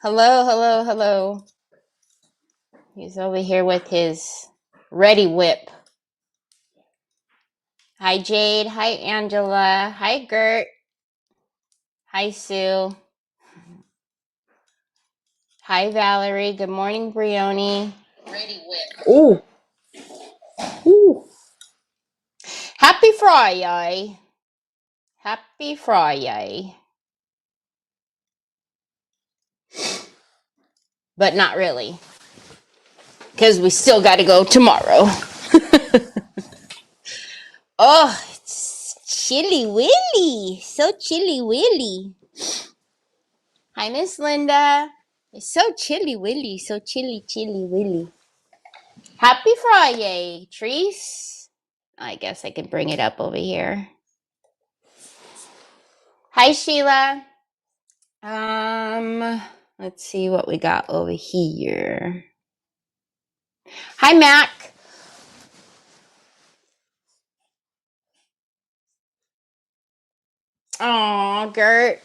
Hello, hello, hello. He's over here with his ready whip. Hi, Jade. Hi, Angela. Hi, Gert. Hi, Sue. Hi, Valerie. Good morning, Brioni. Ready whip. Ooh. Ooh. Happy Friday. Happy Friday. But not really, because we still got to go tomorrow. Oh, it's chilly willy. So chilly willy. Hi, Miss Linda. It's so chilly willy. So chilly willy. Happy Friday, Treese. I guess I can bring it up over here. Hi, Sheila. Let's see what we got over here. Hi, Mac. Aw, Gert.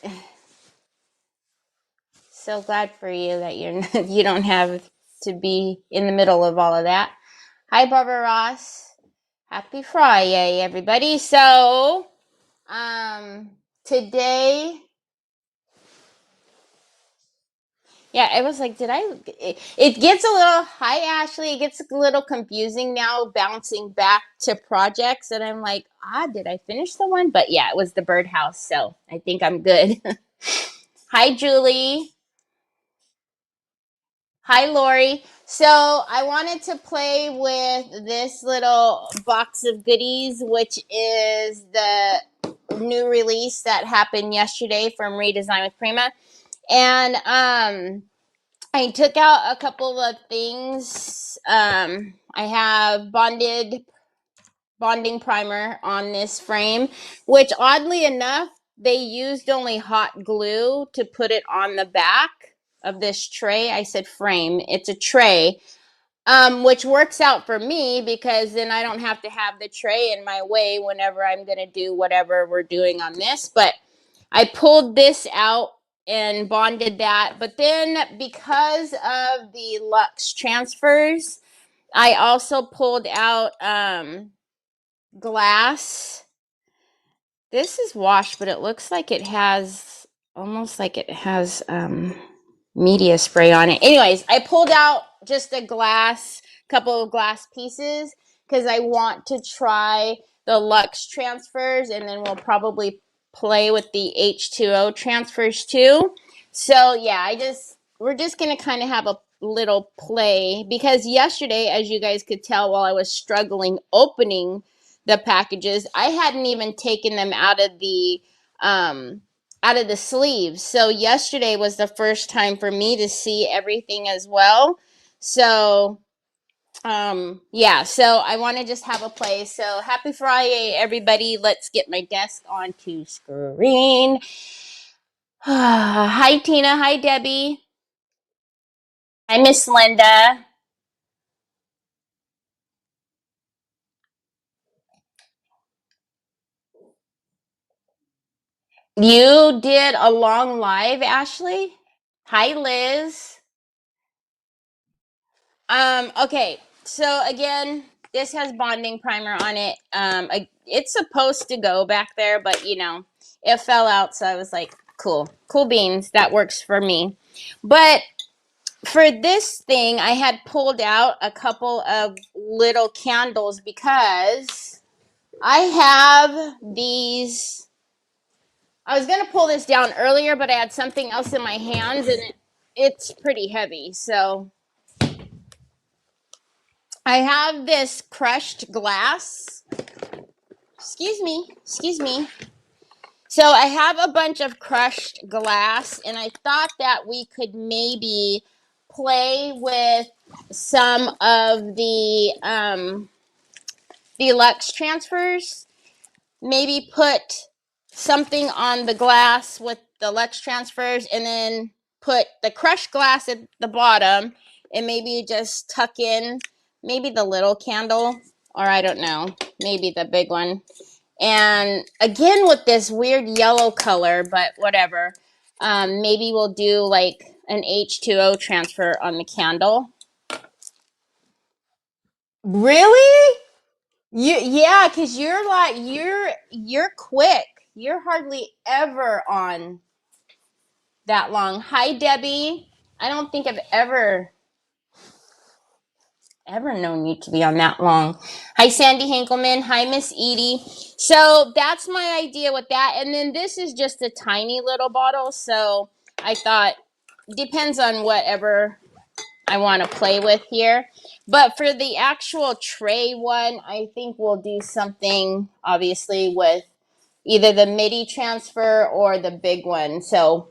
So glad for you that you don't have to be in the middle of all of that. Hi, Barbara Ross. Happy Friday, everybody. So, today, yeah, it was like, it gets a little, hi, Ashley, it gets a little confusing now bouncing back to projects. And I'm like, did I finish the one? But yeah, it was the birdhouse. So I think I'm good. Hi, Julie. Hi, Lori. So I wanted to play with this little box of goodies, which is the new release that happened yesterday from Redesign with Prima. And I took out a couple of things. I have bonding primer on this frame, which oddly enough, they used only hot glue to put it on the back of this tray. I said frame, it's a tray, which works out for me because then I don't have to have the tray in my way whenever I'm going to do whatever we're doing on this. But I pulled this out and bonded that. But then because of the Lux transfers, I also pulled out glass. This is washed, but it looks like it has almost like it has media spray on it. Anyways, I pulled out just a couple of glass pieces because I want to try the Lux transfers, and then we'll probably play with the H2O transfers too. So yeah, we're just gonna kind of have a little play because yesterday, as you guys could tell, while I was struggling opening the packages, I hadn't even taken them out of the sleeves. So yesterday was the first time for me to see everything as well. So yeah, so I want to just have a play. So happy Friday, everybody. Let's get my desk onto screen. Hi, Tina. Hi, Debbie. Hi, Miss Linda. You did a long live, Ashley? Hi, Liz. Okay, so again, this has bonding primer on it. It's supposed to go back there, but it fell out, so I was like, cool beans, that works for me. But for this thing, I had pulled out a couple of little candles because I have these. I was gonna pull this down earlier, but I had something else in my hands, and it's pretty heavy, so I have this crushed glass. Excuse me. So I have a bunch of crushed glass, and I thought that we could maybe play with some of the Lux transfers. Maybe put something on the glass with the Lux transfers, and then put the crushed glass at the bottom, and maybe just tuck in maybe the little candle, or I don't know, maybe the big one. And again with this weird yellow color, but whatever. Maybe we'll do like an H2O transfer on the candle. Really? Yeah, because you're like you're quick. You're hardly ever on that long. Hi, Debbie. I don't think I've ever known you to be on that long. Hi, Sandy Hankelman. Hi, Miss Edie. So that's my idea with that. And then this is just a tiny little bottle. So I thought, depends on whatever I want to play with here. But for the actual tray one, I think we'll do something, obviously, with either the MIDI transfer or the big one. So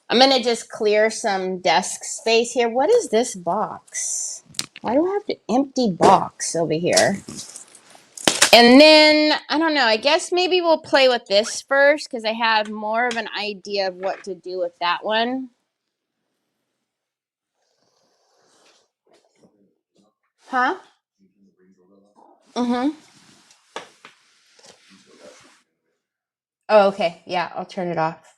I'm going to just clear some desk space here. What is this box? Why do I have an empty box over here? And then, I don't know, I guess maybe we'll play with this first because I have more of an idea of what to do with that one. Huh? Mm-hmm. Oh, okay. Yeah, I'll turn it off.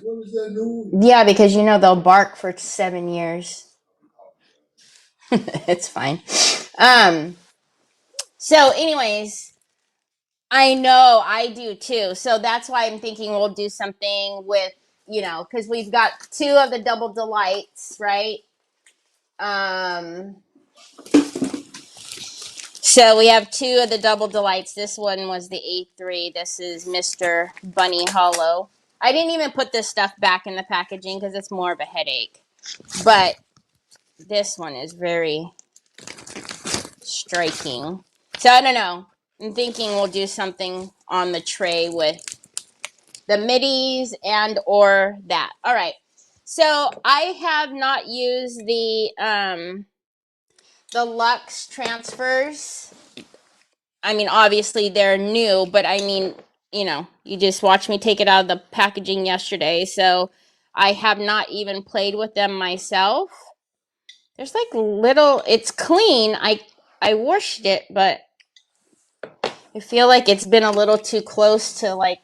What is that noise? Yeah, because they'll bark for 7 years. It's fine. So anyways, I know I do too. So that's why I'm thinking we'll do something with, because we've got 2 of the double delights, right? So we have 2 of the double delights. This one was the A3. This is Mr. Bunny Hollow. I didn't even put this stuff back in the packaging because it's more of a headache. But this one is very striking. So I don't know. I'm thinking we'll do something on the tray with the middies and or that. All right. So I have not used the Luxe transfers. I mean, obviously they're new, but I mean, you just watched me take it out of the packaging yesterday, so I have not even played with them myself. There's like it's clean. I washed it, but I feel like it's been a little too close to like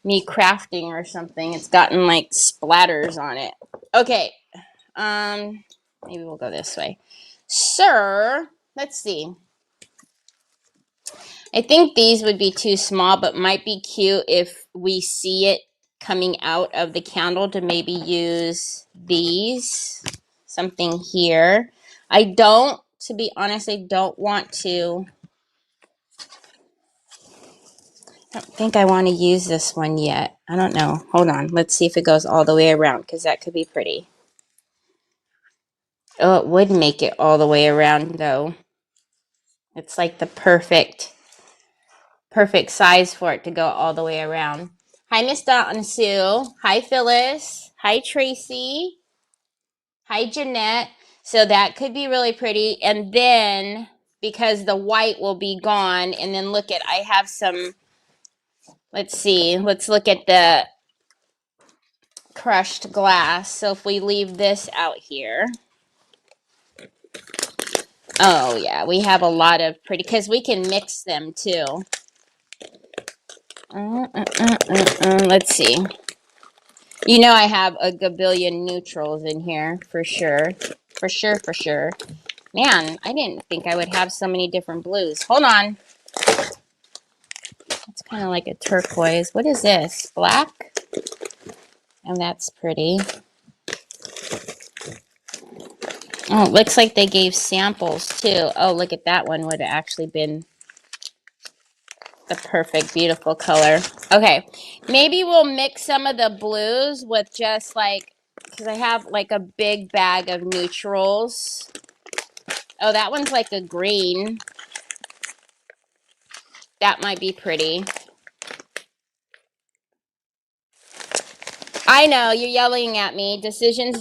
me crafting or something. It's gotten like splatters on it. Okay. Maybe we'll go this way. Sir, let's see. I think these would be too small, but might be cute if we see it coming out of the candle to maybe use these. Something here. To be honest, I don't want to. I don't think I want to use this one yet. I don't know. Hold on. Let's see if it goes all the way around because that could be pretty. Oh, it would make it all the way around though. It's like the perfect size for it to go all the way around. Hi, Miss Donna Sue. Hi, Phyllis. Hi, Tracy. Hi, Jeanette. So that could be really pretty. And then, because the white will be gone, and then I have some, let's see, let's look at the crushed glass. So if we leave this out here. Oh, yeah, we have a lot of pretty, because we can mix them too. Let's see. I have a gabillion neutrals in here, for sure. For sure, for sure. Man, I didn't think I would have so many different blues. Hold on. It's kind of like a turquoise. What is this? Black? Oh, that's pretty. Oh, it looks like they gave samples, too. Oh, look at that one. Would have actually been the perfect, beautiful color. Okay. Maybe we'll mix some of the blues with just like, because I have like a big bag of neutrals. Oh, that one's like a green. That might be pretty. I know, you're yelling at me. Decisions,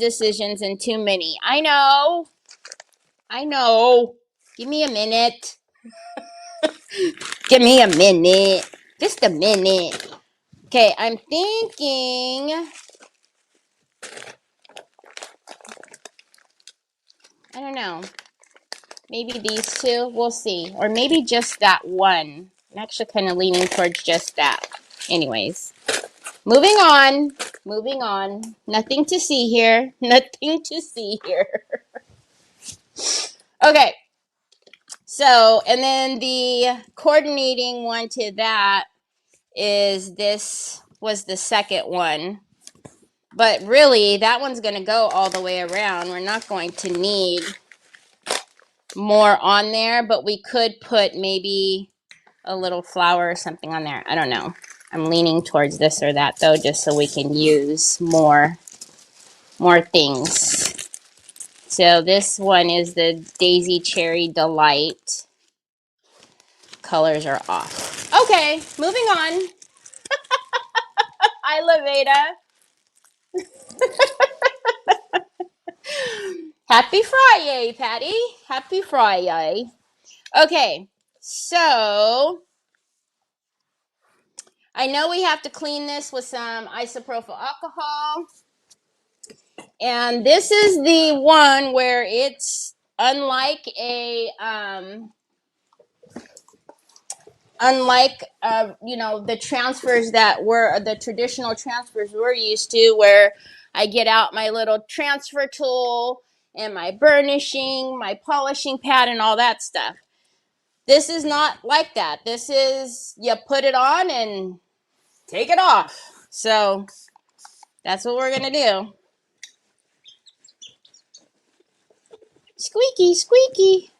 and too many. I know. Give me a minute. Give me a minute. Just a minute. Okay, I'm thinking. I don't know. Maybe these 2. We'll see. Or maybe just that one. I'm actually kind of leaning towards just that. Anyways. Moving on. Moving on. Nothing to see here. Nothing to see here. Okay. So, and then the coordinating one to that is this was the second one. But really, that one's going to go all the way around. We're not going to need more on there, but we could put maybe a little flower or something on there. I don't know. I'm leaning towards this or that though, just so we can use more things. So this one is the Daisy Cherry Delight. Colors are off. Okay, moving on. Hi, Laveda. Happy Friday, Patty. Happy Friday. Okay, so I know we have to clean this with some isopropyl alcohol. And this is the one where it's unlike the transfers that were the traditional transfers we're used to, where I get out my little transfer tool and my burnishing, my polishing pad, and all that stuff. This is not like that. This is, you put it on and take it off. So that's what we're going to do. Squeaky, squeaky.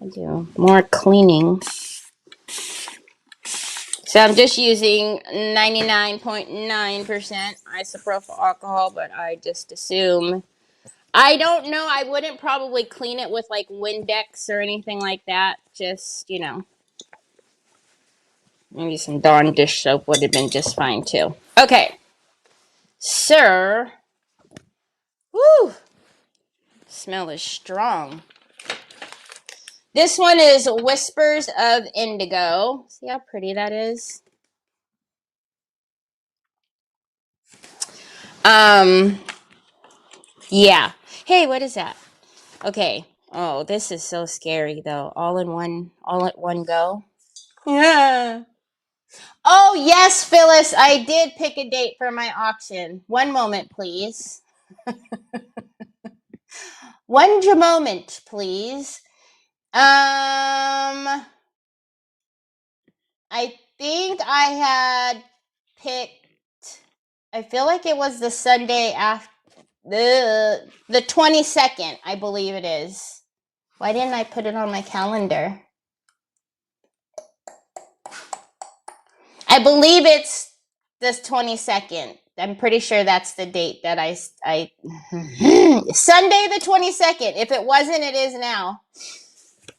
I do more cleaning. So I'm just using 99.9% isopropyl alcohol, but I just assume. I don't know. I wouldn't probably clean it with like Windex or anything like that. Just, maybe some Dawn dish soap would have been just fine too. Okay. Sir. Woo. Smell is strong. This one is Whispers of Indigo. See how pretty that is? Yeah. Hey, what is that? Okay. Oh, this is so scary though. All at one go. Yeah. Oh, yes, Phyllis, I did pick a date for my auction. One moment, please. One moment, please. I think I had picked, I feel like it was the Sunday after the 22nd, I believe it is. Why didn't I put it on my calendar? I believe it's this 22nd. I'm pretty sure that's the date that I Sunday the 22nd. If it wasn't, it is now.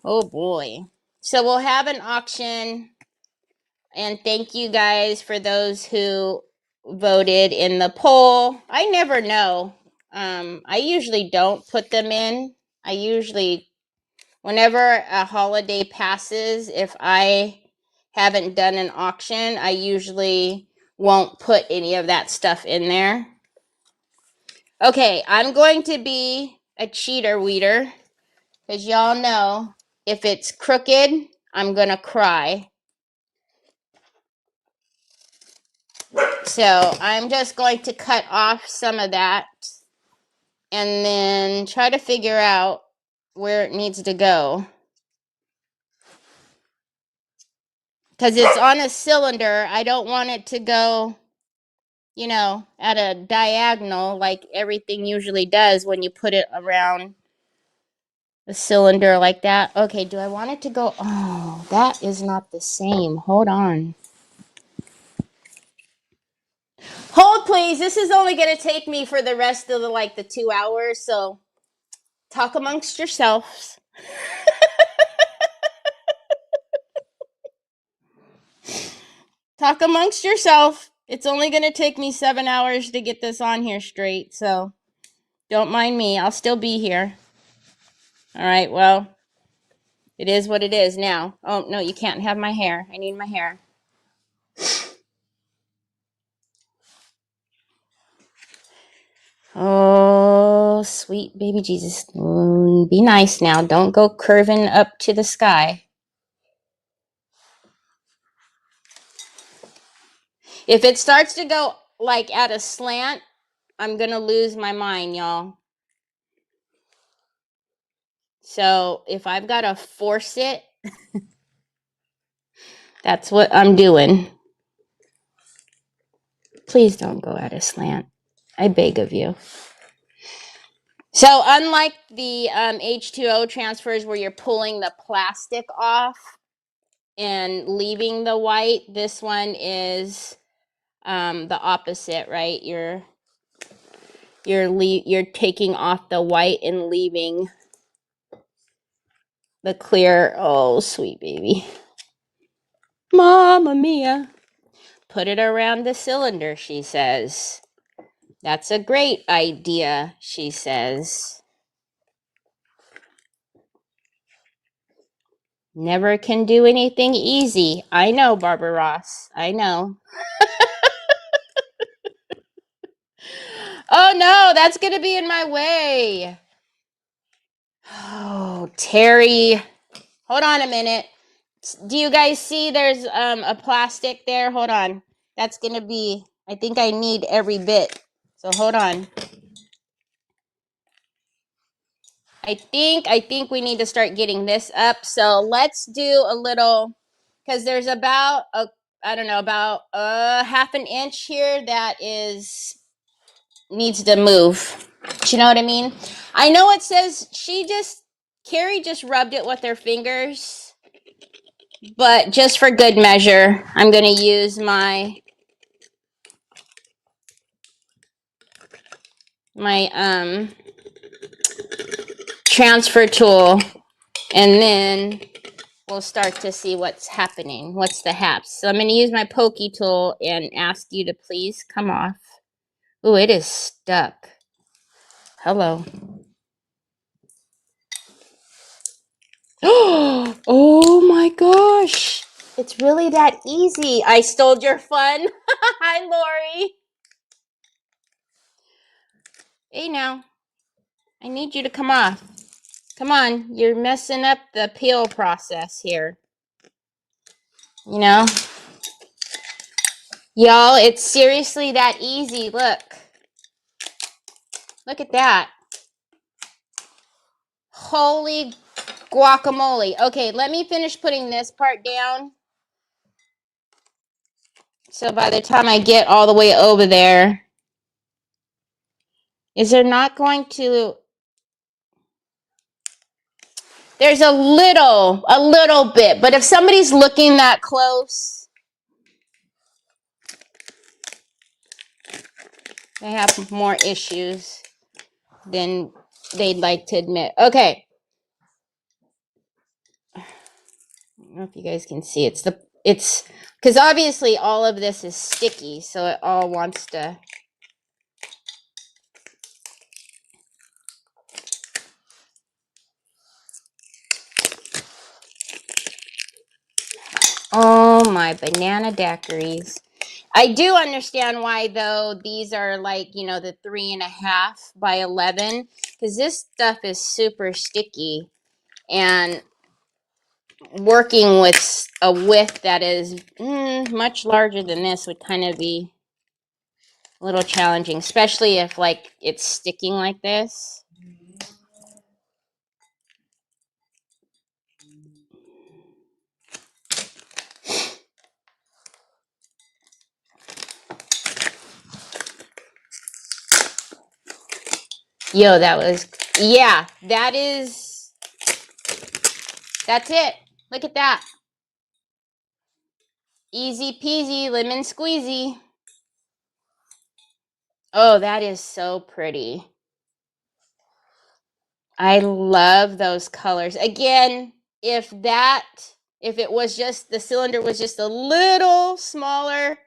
Oh boy. So we'll have an auction, and thank you guys for those who voted in the poll. I never know. I usually don't put them in. I usually, whenever a holiday passes, if I haven't done an auction, I usually won't put any of that stuff in there. Okay, I'm going to be a cheater weeder, because y'all know if it's crooked, I'm going to cry. So I'm just going to cut off some of that and then try to figure out where it needs to go. Because it's on a cylinder, I don't want it to go, at a diagonal like everything usually does when you put it around a cylinder like that. Okay, do I want it to go? Oh, that is not the same. Hold on. Hold, please. This is only going to take me for the rest of the 2 hours, so talk amongst yourselves. Talk amongst yourself. It's only going to take me 7 hours to get this on here straight, so don't mind me. I'll still be here. All right, well, it is what it is now. Oh, no, you can't have my hair. I need my hair. Oh, sweet baby Jesus. Be nice now. Don't go curving up to the sky. If it starts to go like at a slant, I'm going to lose my mind, y'all. So if I've got to force it, that's what I'm doing. Please don't go at a slant. I beg of you. So unlike the H2O transfers where you're pulling the plastic off and leaving the white, this one is the opposite, right? You're taking off the white and leaving the clear. Oh, sweet baby. Mamma mia. Put it around the cylinder, she says. That's a great idea, she says. Never can do anything easy. I know, Barbara Ross. I know. Oh no, that's going to be in my way. Oh, Terry. Hold on a minute. Do you guys see there's a plastic there? Hold on. That's going to be, I think I need every bit. So hold on. I think we need to start getting this up. So let's do a little, because there's about about a half an inch here that needs to move. Do you know what I mean? I know it says Carrie just rubbed it with her fingers, but just for good measure, I'm going to use my transfer tool, and then we'll start to see what's happening. What's the haps? So I'm going to use my pokey tool and ask you to please come off. Ooh, it is stuck. Hello. Oh my gosh. It's really that easy. I stole your fun. Hi, Lori. Hey, now. I need you to come off. Come on. You're messing up the peel process here. You know? Y'all, it's seriously that easy. Look. Look at that. Holy guacamole. Okay, let me finish putting this part down. So by the time I get all the way over there, is there not going to... There's a little bit, but if somebody's looking that close, they have more issues than they'd like to admit. Okay. I don't know if you guys can see. It's because obviously all of this is sticky, so it all wants to... Oh, my banana daiquiris. I do understand why, though, these are like, the 3.5 by 11, because this stuff is super sticky, and working with a width that is much larger than this would kind of be a little challenging, especially if like it's sticking like this. Yo, that's it. Look at that. Easy peasy, lemon squeezy. Oh, that is so pretty. I love those colors. Again, if it was just, the cylinder was just a little smaller,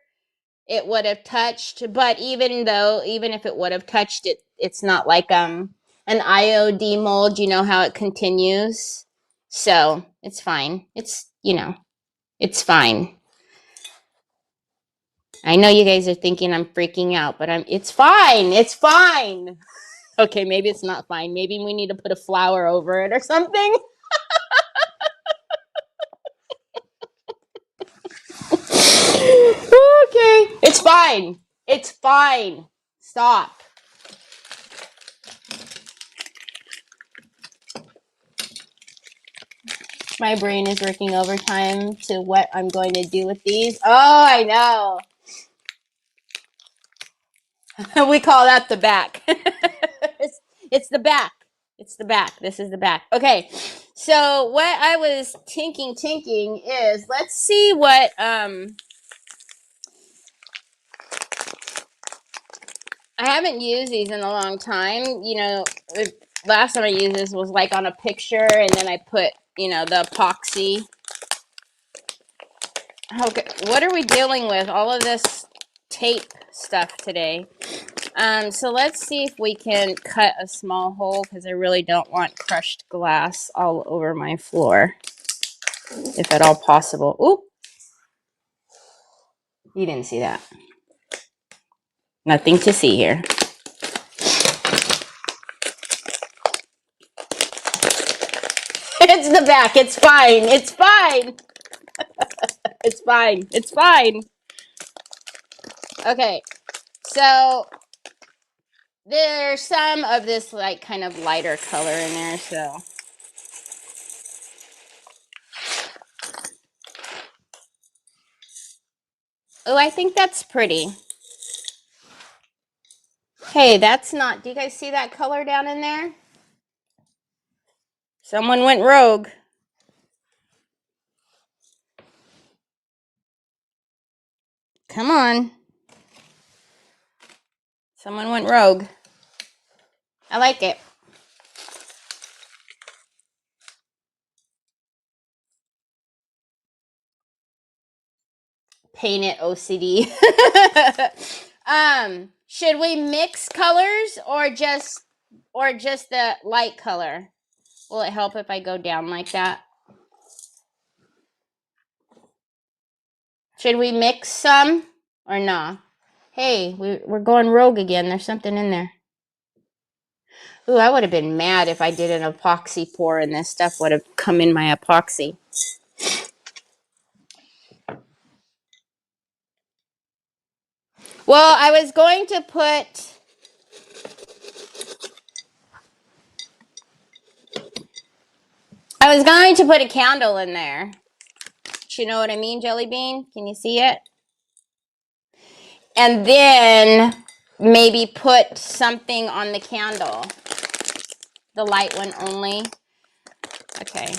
it would have touched. But even if it would have touched it, it's not like an IOD mold, you know how it continues. So it's fine. It's fine. I know you guys are thinking I'm freaking out, but it's fine. It's fine. Okay, maybe it's not fine. Maybe we need to put a flower over it or something. Okay, It's fine. It's fine. Stop. My brain is working overtime to what I'm going to do with these. Oh, I know. We call that the back. It's the back. It's the back. This is the back. Okay. So what I was tinking is, let's see what I haven't used these in a long time. You know, last time I used this was like on a picture, and then I put, you know, the epoxy. Okay, what are we dealing with? All of this tape stuff today. So let's see if we can cut a small hole, because I really don't want crushed glass all over my floor, if at all possible. Oop! You didn't see that. Nothing to see here. It's the back. It's fine. It's fine. It's fine. It's fine. Okay, so there's some of this like kind of lighter color in there, so. Oh, I think that's pretty. Hey, that's not, do you guys see that color down in there? Someone went rogue. Come on. Someone went rogue. I like it. Paint it OCD. Should we mix colors or just the light color? Will it help if I go down like that? Should we mix some or nah? Hey, we're going rogue again. There's something in there. Ooh, I would have been mad if I did an epoxy pour and this stuff would have come in my epoxy. Well, I was going to put a candle in there. You know what I mean, Jelly Bean? Can you see it? And then maybe put something on the candle. The light one only. Okay.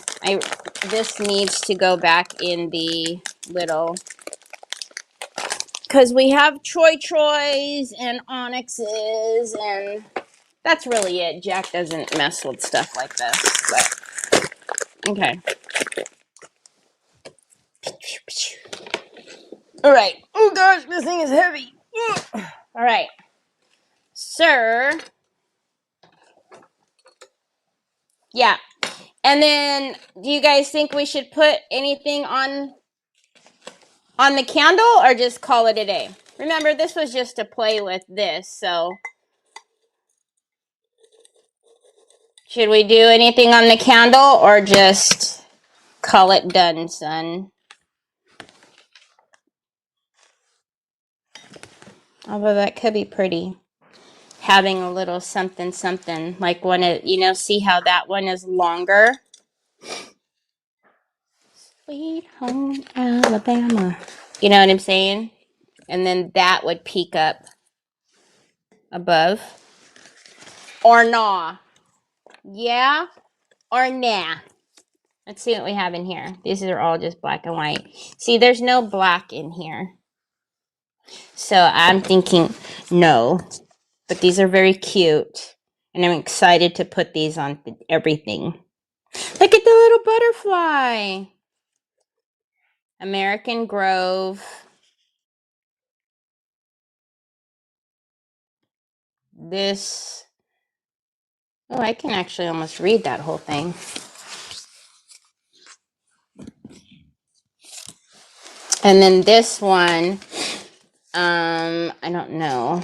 This needs to go back in the little, because we have Troys and onyxes, and that's really it. Jack doesn't mess with stuff like this. But okay. All right. Oh gosh, this thing is heavy. All right. Sir. Yeah. And then, do you guys think we should put anything on the candle or just call it a day? Remember, this was just to play with this, so. Should we do anything on the candle or just call it done, son? Although that could be pretty. Having a little something, something. Like when it, you know, see how that one is longer? Sweet home Alabama. You know what I'm saying? And then that would peek up above. Or nah. Yeah or nah. Let's see what we have in here. These are all just black and white. See, there's no black in here. So I'm thinking no. But these are very cute. And I'm excited to put these on everything. Look at the little butterfly. American Grove. This. Oh, I can actually almost read that whole thing. And then this one, I don't know.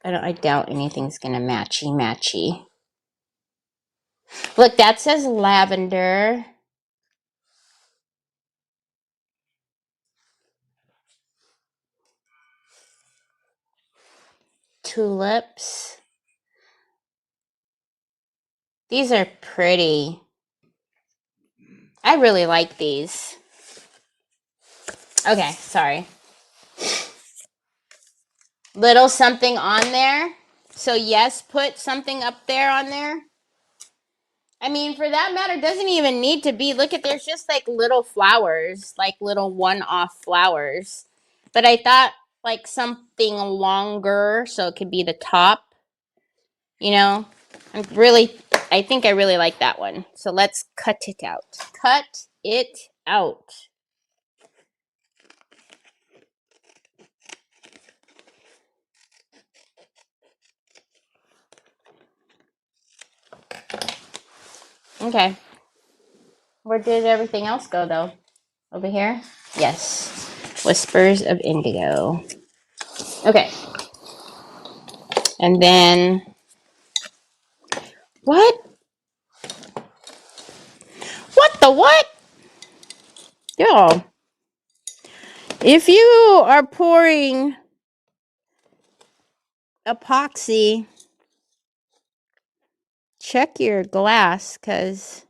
I doubt anything's gonna matchy. Look, that says lavender. tulips. These are pretty. I really like these. Okay, sorry. Little something on there. So yes, put something up there on there. I mean, for that matter, doesn't even need to be. Look at, there's just like little flowers, like little one-off flowers. But I thought like something longer so it could be the top, you know? I think I really like that one. So let's cut it out. Cut it out. Okay. Where did everything else go though? Over here? Yes. Whispers of Indigo. Okay. And then what? What the what? Y'all, if you are pouring epoxy, check your glass, because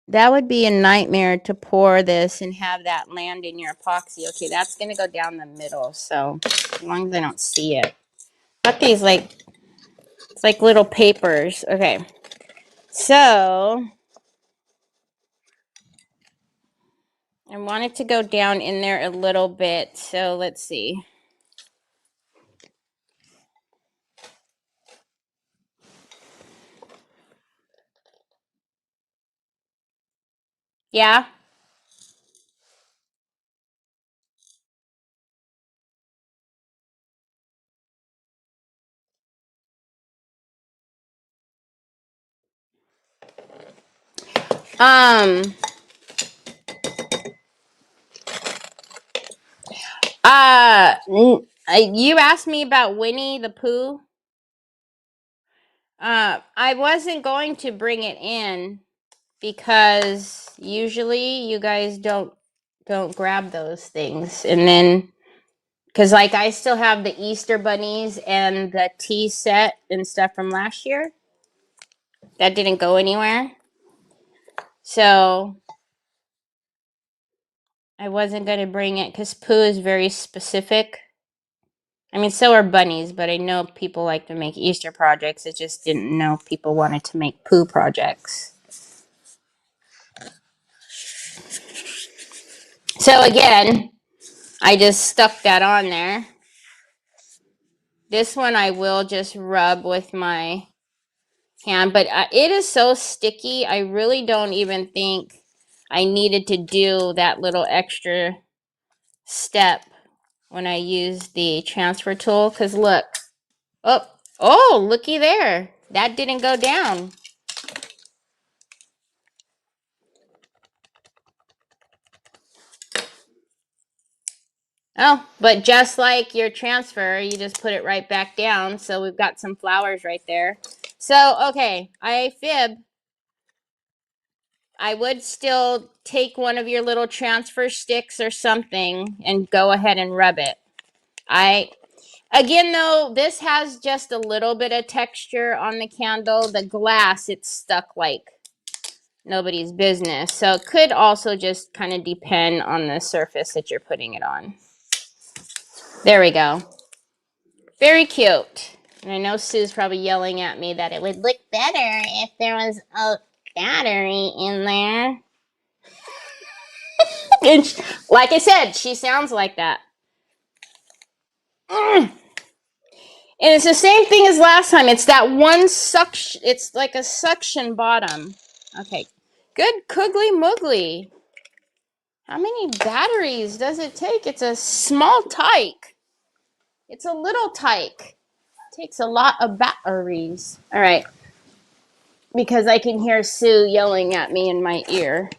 that would be a nightmare to pour this and have that land in your epoxy. Okay, that's going to go down the middle, so as long as I don't see it. Got these like, it's like little papers. Okay, so I want it to go down in there a little bit, so let's see. Yeah? Um, you asked me about Winnie the Pooh. I wasn't going to bring it in because usually you guys don't grab those things, and then because like I still have the Easter bunnies and the tea set and stuff from last year that didn't go anywhere, so I wasn't going to bring it because Pooh is very specific. I mean, so are bunnies, but I know people like to make Easter projects. I just didn't know if people wanted to make Pooh projects. So again, I just stuck that on there. This one I will just rub with my hand, but it is so sticky. I really don't even think I needed to do that little extra step when I use the transfer tool. Because look, oh, looky there. That didn't go down. Oh, but just like your transfer, you just put it right back down. So we've got some flowers right there. So, okay, I fib. I would still take one of your little transfer sticks or something and go ahead and rub it. Again though, this has just a little bit of texture on the candle. The glass, it's stuck like nobody's business. So it could also just kind of depend on the surface that you're putting it on. There we go. Very cute. And I know Sue's probably yelling at me that it would look better if there was a battery in there. And like I said, she sounds like that. And it's the same thing as last time. It's that one suction. It's like a suction bottom. Okay. Good Coogly Moogly. How many batteries does it take? It's a small tyke. It's a little tyke. It takes a lot of batteries. All right. Because I can hear Sue yelling at me in my ear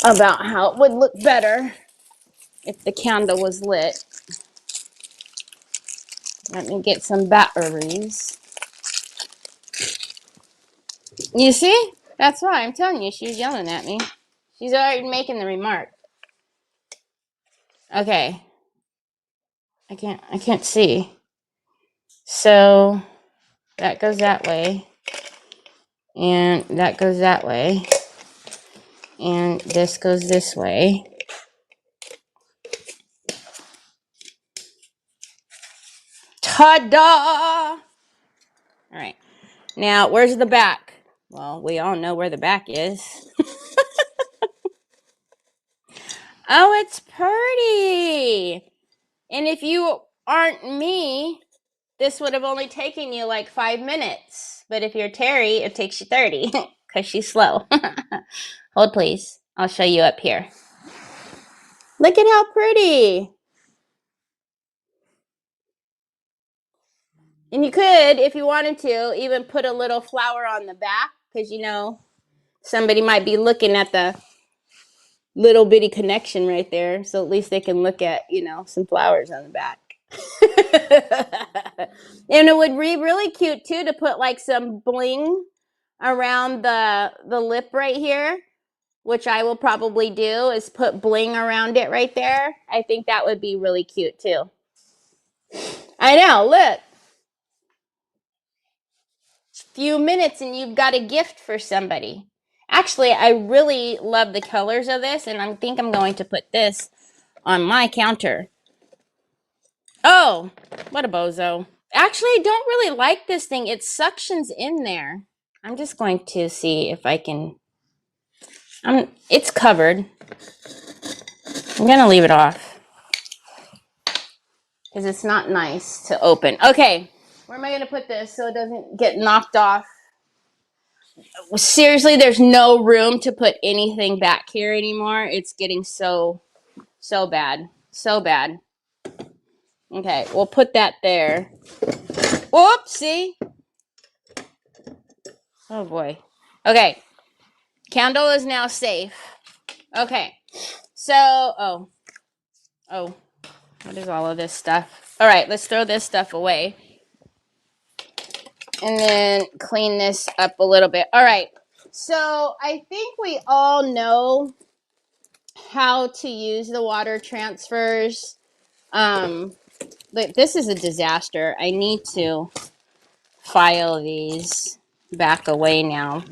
about how it would look better if the candle was lit. Let me get some batteries. You see? That's why I'm telling you, she's yelling at me. She's already making the remark. Okay. I can't see. So that goes that way. And that goes that way. And this goes this way. Ta-da! All right. Now, where's the back? Well, we all know where the back is. Oh, it's pretty. And if you aren't me, this would have only taken you like 5 minutes. But if you're Terry, it takes you 30 because she's slow. Hold, please. I'll show you up here. Look at how pretty. And you could, if you wanted to, even put a little flower on the back because, you know, somebody might be looking at the little bitty connection right there. So at least they can look at, you know, some flowers on the back. And it would be really cute too to put like some bling around the lip right here, which I will probably do, is put bling around it right there. I think that would be really cute too. I know, look. Few minutes and you've got a gift for somebody. Actually, I really love the colors of this, and I think I'm going to put this on my counter. Oh, what a bozo. Actually, I don't really like this thing. It suctions in there. I'm just going to see if I can. It's covered. I'm going to leave it off because it's not nice to open. Okay, where am I going to put this so it doesn't get knocked off? Seriously, there's no room to put anything back here anymore. It's getting so bad. So bad. Okay, we'll put that there. Oopsie. Oh boy. Okay. Candle is now safe. Okay. So, oh, what is all of this stuff? All right, let's throw this stuff away. And then clean this up a little bit. All right. So, I think we all know how to use the water transfers. But this is a disaster. I need to file these back away now.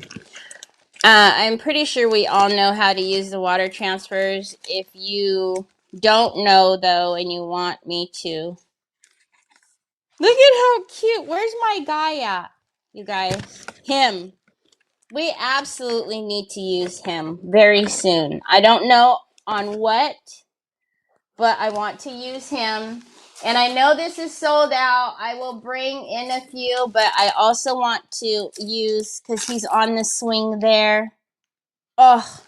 I'm pretty sure we all know how to use the water transfers. If you don't know, though, and you want me to. Look at how cute. Where's my guy at, you guys? Him. We absolutely need to use him very soon. I don't know on what, but I want to use him. And I know this is sold out. I will bring in a few, but I also want to use, because he's on the swing there. Oh,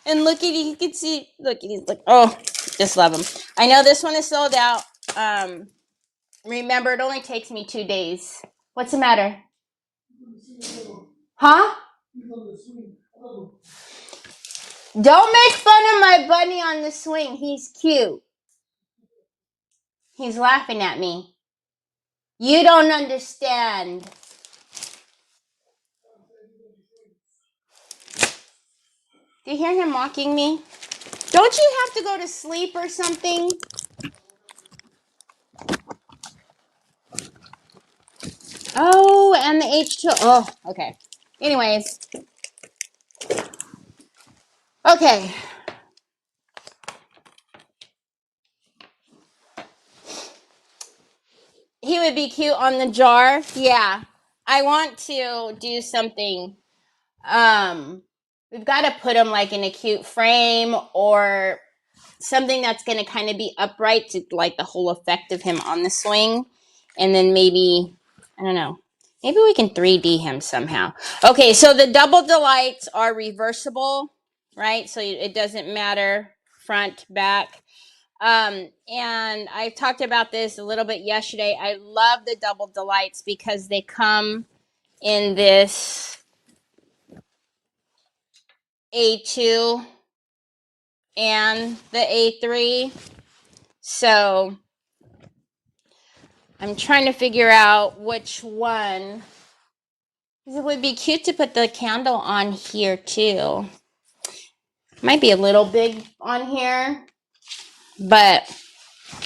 and look at, you can see, look at, he's like, oh, just love him. I know this one is sold out. Remember, it only takes me 2 days. What's the matter? Huh? Don't make fun of my bunny on the swing. He's cute. He's laughing at me. You don't understand. Do you hear him mocking me? Don't you have to go to sleep or something? Oh, and the H2O. Oh, okay. Anyways. Okay. He would be cute on the jar. Yeah. I want to do something. We've got to put him like in a cute frame or something that's going to kind of be upright to like the whole effect of him on the swing. And then maybe, I don't know, maybe we can 3D him somehow. Okay, so the double delights are reversible, right? So it doesn't matter front, back. And I talked about this a little bit yesterday. I love the double delights because they come in this A2 and the A3. So I'm trying to figure out which one. It would be cute to put the candle on here too. Might be a little big on here, but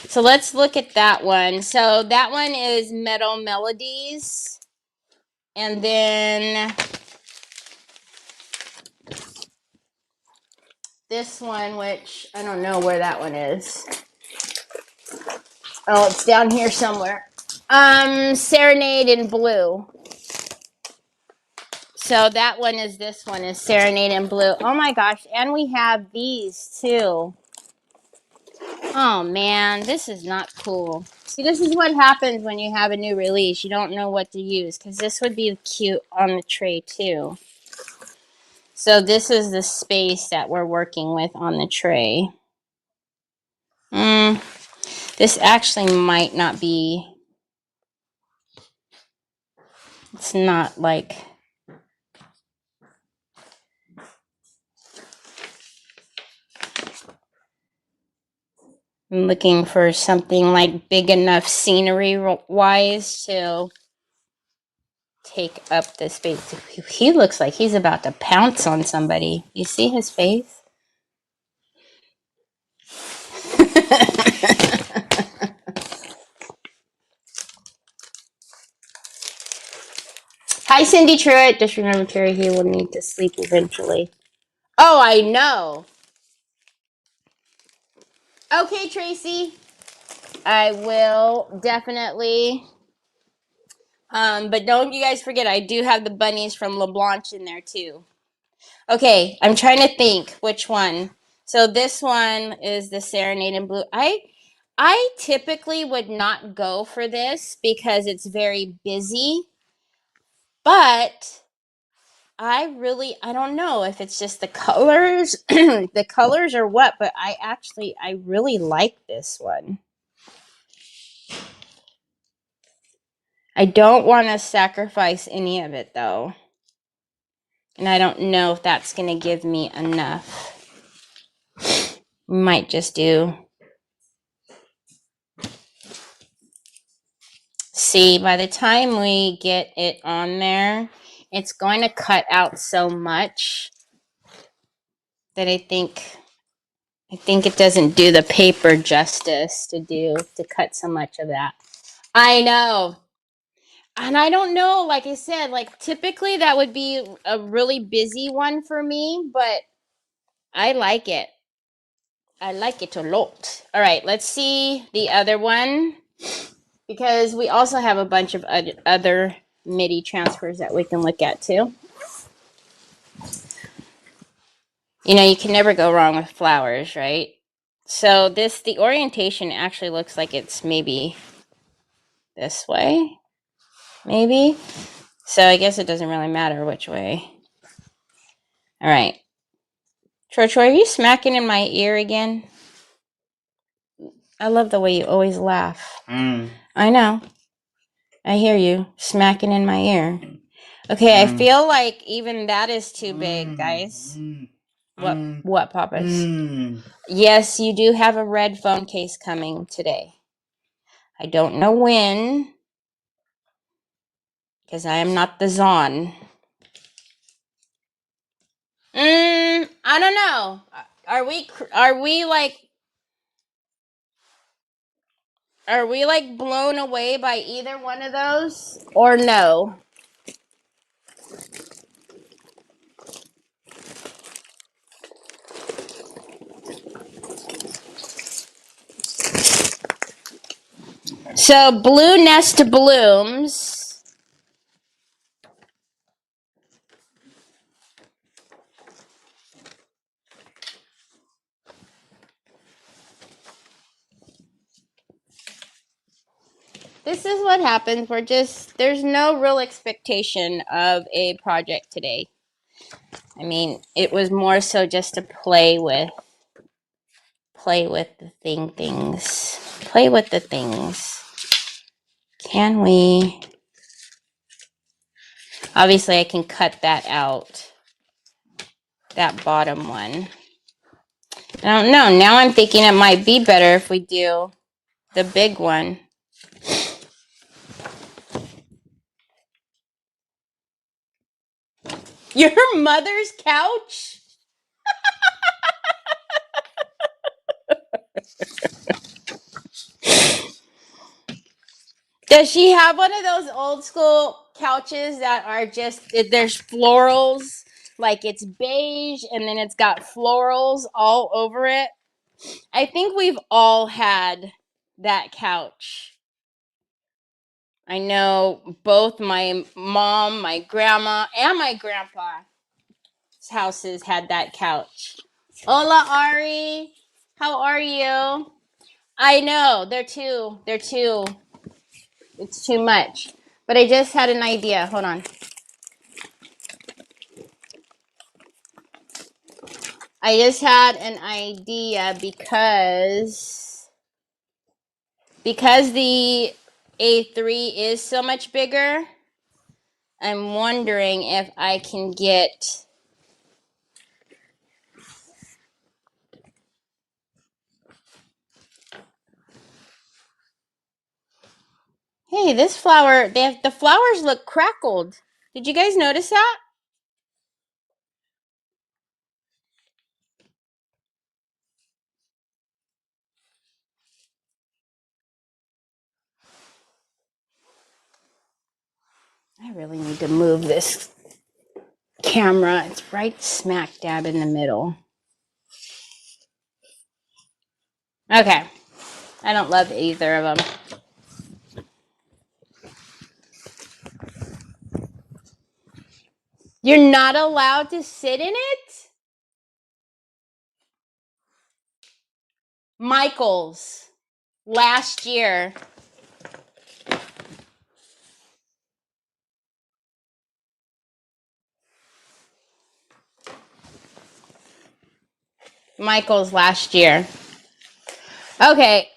So let's look at that one. So that one is Meadow Melodies. And then this one, which I don't know where that one is. Oh, it's down here somewhere. Serenade in Blue. So that one is this one is Serenade in Blue. Oh my gosh, and we have these too. Oh man, this is not cool. See, this is what happens when you have a new release. You don't know what to use because this would be cute on the tray too. So this is the space that we're working with on the tray. This actually might not be. It's not like. I'm looking for something like big enough scenery wise to take up the space. He looks like he's about to pounce on somebody. You see his face? Hi, Cindy Truitt. Just remember, Terry, he will need to sleep eventually. Oh, I know. Okay, Tracy. I will definitely. But don't you guys forget, I do have the bunnies from LeBlanc in there too. Okay, I'm trying to think which one. So this one is the Serenade in Blue. I typically would not go for this because it's very busy, but I don't know if it's just the colors, the colors or what, but I really like this one. I don't want to sacrifice any of it though. And I don't know if that's going to give me enough. Might just do. See, by the time we get it on there, it's going to cut out so much that I think it doesn't do the paper justice to cut so much of that. I know. And I don't know, like I said, like typically that would be a really busy one for me, but I like it. I like it a lot. All right, let's see the other one because we also have a bunch of other MIDI transfers that we can look at too. You know, you can never go wrong with flowers, right? So the orientation actually looks like it's maybe this way, maybe. So I guess it doesn't really matter which way. All right. Troy, are you smacking in my ear again? I love the way you always laugh. I know. I hear you smacking in my ear. Okay, I feel like even that is too big, guys. What, Papas? Yes, you do have a red phone case coming today. I don't know when, because I am not the Zon. I don't know. Are we like blown away by either one of those or no? So Blue Nest Blooms. This is what happens. There's no real expectation of a project today. I mean, it was more so just to play with the things. Play with the things. Can we? Obviously, I can cut that out. That bottom one. I don't know. Now I'm thinking it might be better if we do the big one. Your mother's couch? Does she have one of those old school couches that are just, there's florals, like it's beige and then it's got florals all over it? I think we've all had that couch. I know both my mom, my grandma, and my grandpa's houses had that couch. Hola, Ari. How are you? I know, it's too much. But I just had an idea. Hold on. I just had an idea because the A3 is so much bigger. I'm wondering if I can get. Hey, this flower, the flowers look crackled. Did you guys notice that? I really need to move this camera. It's right smack dab in the middle. Okay. I don't love either of them. You're not allowed to sit in it? Michael's last year. Michael's last year. Okay.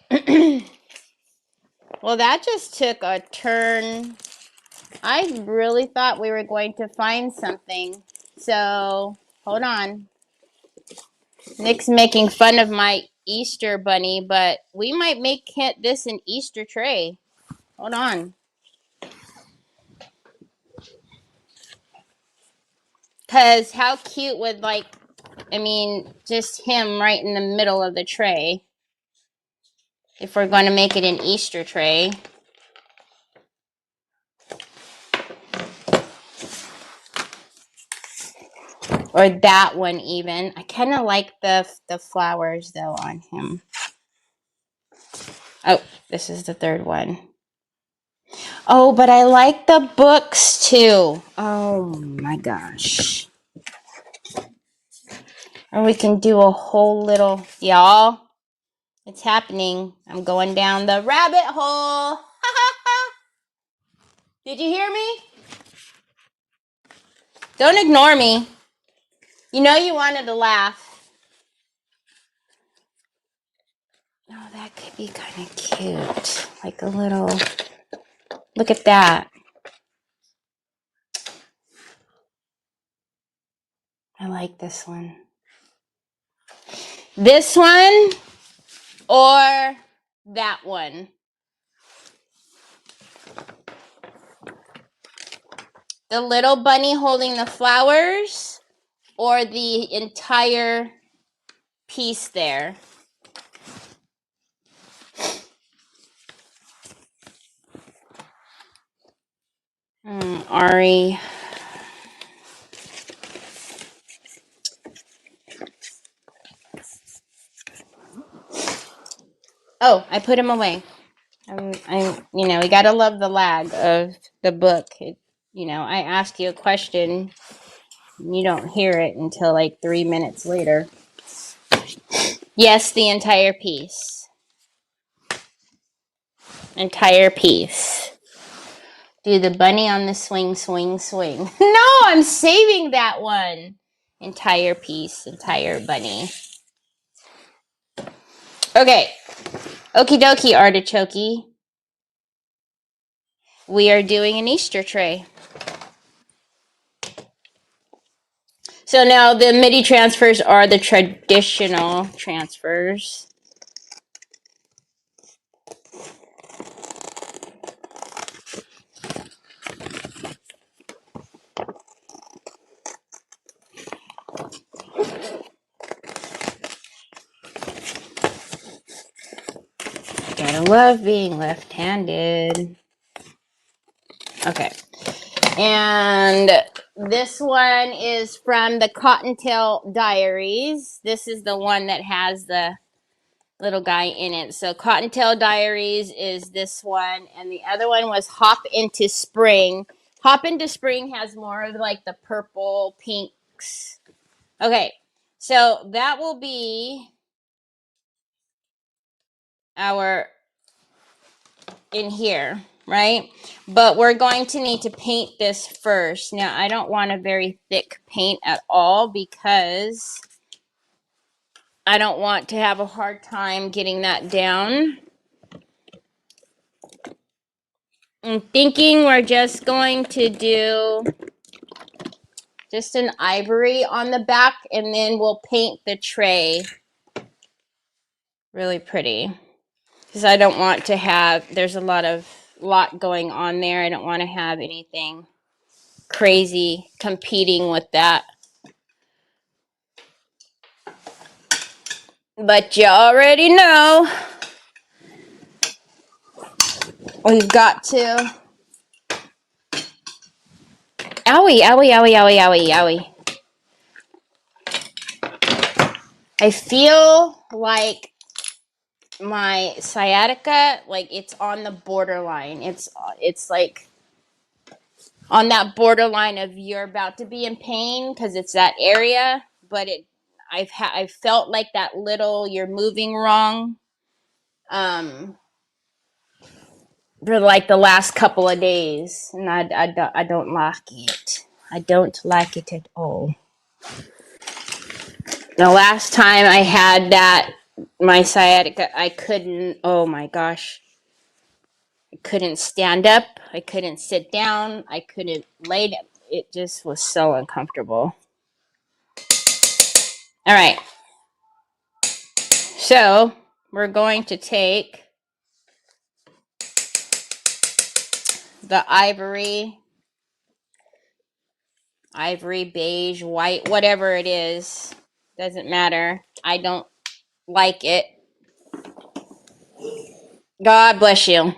Well, that just took a turn. I really thought we were going to find something. So, hold on. Nick's making fun of my Easter bunny, but we might make this an Easter tray. Hold on. Because how cute would, just him right in the middle of the tray. If we're going to make it an Easter tray. Or that one even. I kind of like the flowers, though, on him. Oh, this is the third one. Oh, but I like the books, too. Oh, my gosh. Or we can do a whole little... Y'all, it's happening. I'm going down the rabbit hole. Did you hear me? Don't ignore me. You know you wanted to laugh. Oh, that could be kind of cute. Like a little... Look at that. I like this one. This one or that one? The little bunny holding the flowers or the entire piece there? Ari. Oh, I put him away. We gotta love the lag of the book. I ask you a question, you don't hear it until like 3 minutes later. Yes, the entire piece. Entire piece. Do the bunny on the swing, swing, swing. No, I'm saving that one. Entire piece, entire bunny. Okay. Okie dokie, artichoke. We are doing an Easter tray. So now the MIDI transfers are the traditional transfers. Gotta love being left-handed. Okay. And this one is from the Cottontail Diaries. This is the one that has the little guy in it. So Cottontail Diaries is this one. And the other one was Hop into Spring. Hop into Spring has more of like the purple, pinks. Okay. So that will be our in here, right? But we're going to need to paint this first. Now, I don't want a very thick paint at all because I don't want to have a hard time getting that down. I'm thinking we're just going to do just an ivory on the back, and then we'll paint the tray really pretty. Because I don't want to have, there's a lot going on there. I don't want to have anything crazy competing with that. But you already know we've got to. Owie, owie, owie, owie, owie, owie. I feel like my sciatica, like it's on the borderline. It's like on that borderline of you're about to be in pain because it's that area, but I've felt like that little you're moving wrong for like the last couple of days, and I don't like it. I don't like it at all. The last time I had that, my sciatica, I couldn't, oh my gosh. I couldn't stand up. I couldn't sit down. I couldn't lay down. It just was so uncomfortable. All right. So we're going to take the ivory, beige, white, whatever it is. Doesn't matter. I don't like it. God bless you.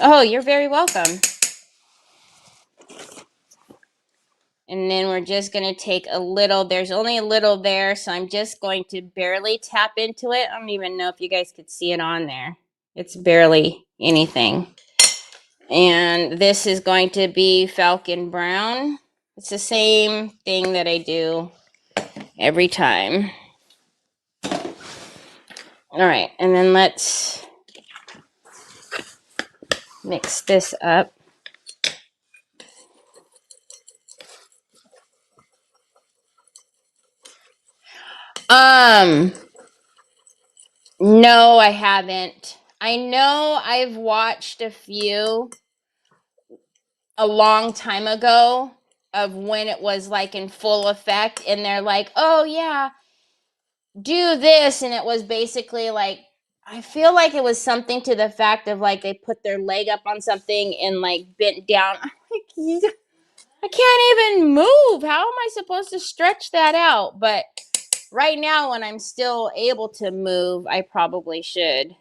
Oh, you're very welcome. And then we're just going to take a little. There's only a little there, so I'm just going to barely tap into it. I don't even know if you guys could see it on there. It's barely anything. And this is going to be Falcon Brown. It's the same thing that I do every time. All right, and then let's mix this up. No, I haven't. I know I've watched a few a long time ago of when it was like in full effect, and they're like, oh yeah, do this, and it was basically like, I feel like it was something to the fact of like they put their leg up on something and like bent down. I'm like, I can't even move. How am I supposed to stretch that out? But right now, when I'm still able to move, I probably should.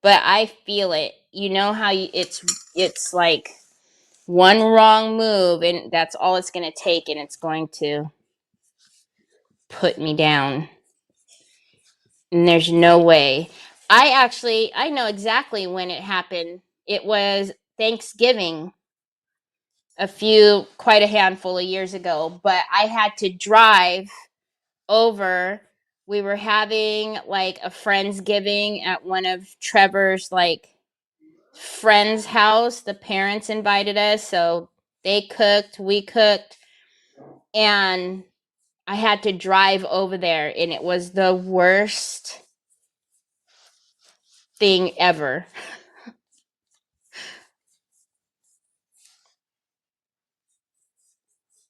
But I feel it. You know how it's like one wrong move, and that's all it's going to take, and it's going to put me down. And there's no way. I know exactly when it happened. It was Thanksgiving quite a handful of years ago, but I had to drive over. We were having like a Friendsgiving at one of Trevor's like friend's house. The parents invited us, so they cooked, we cooked, and I had to drive over there, and it was the worst thing ever.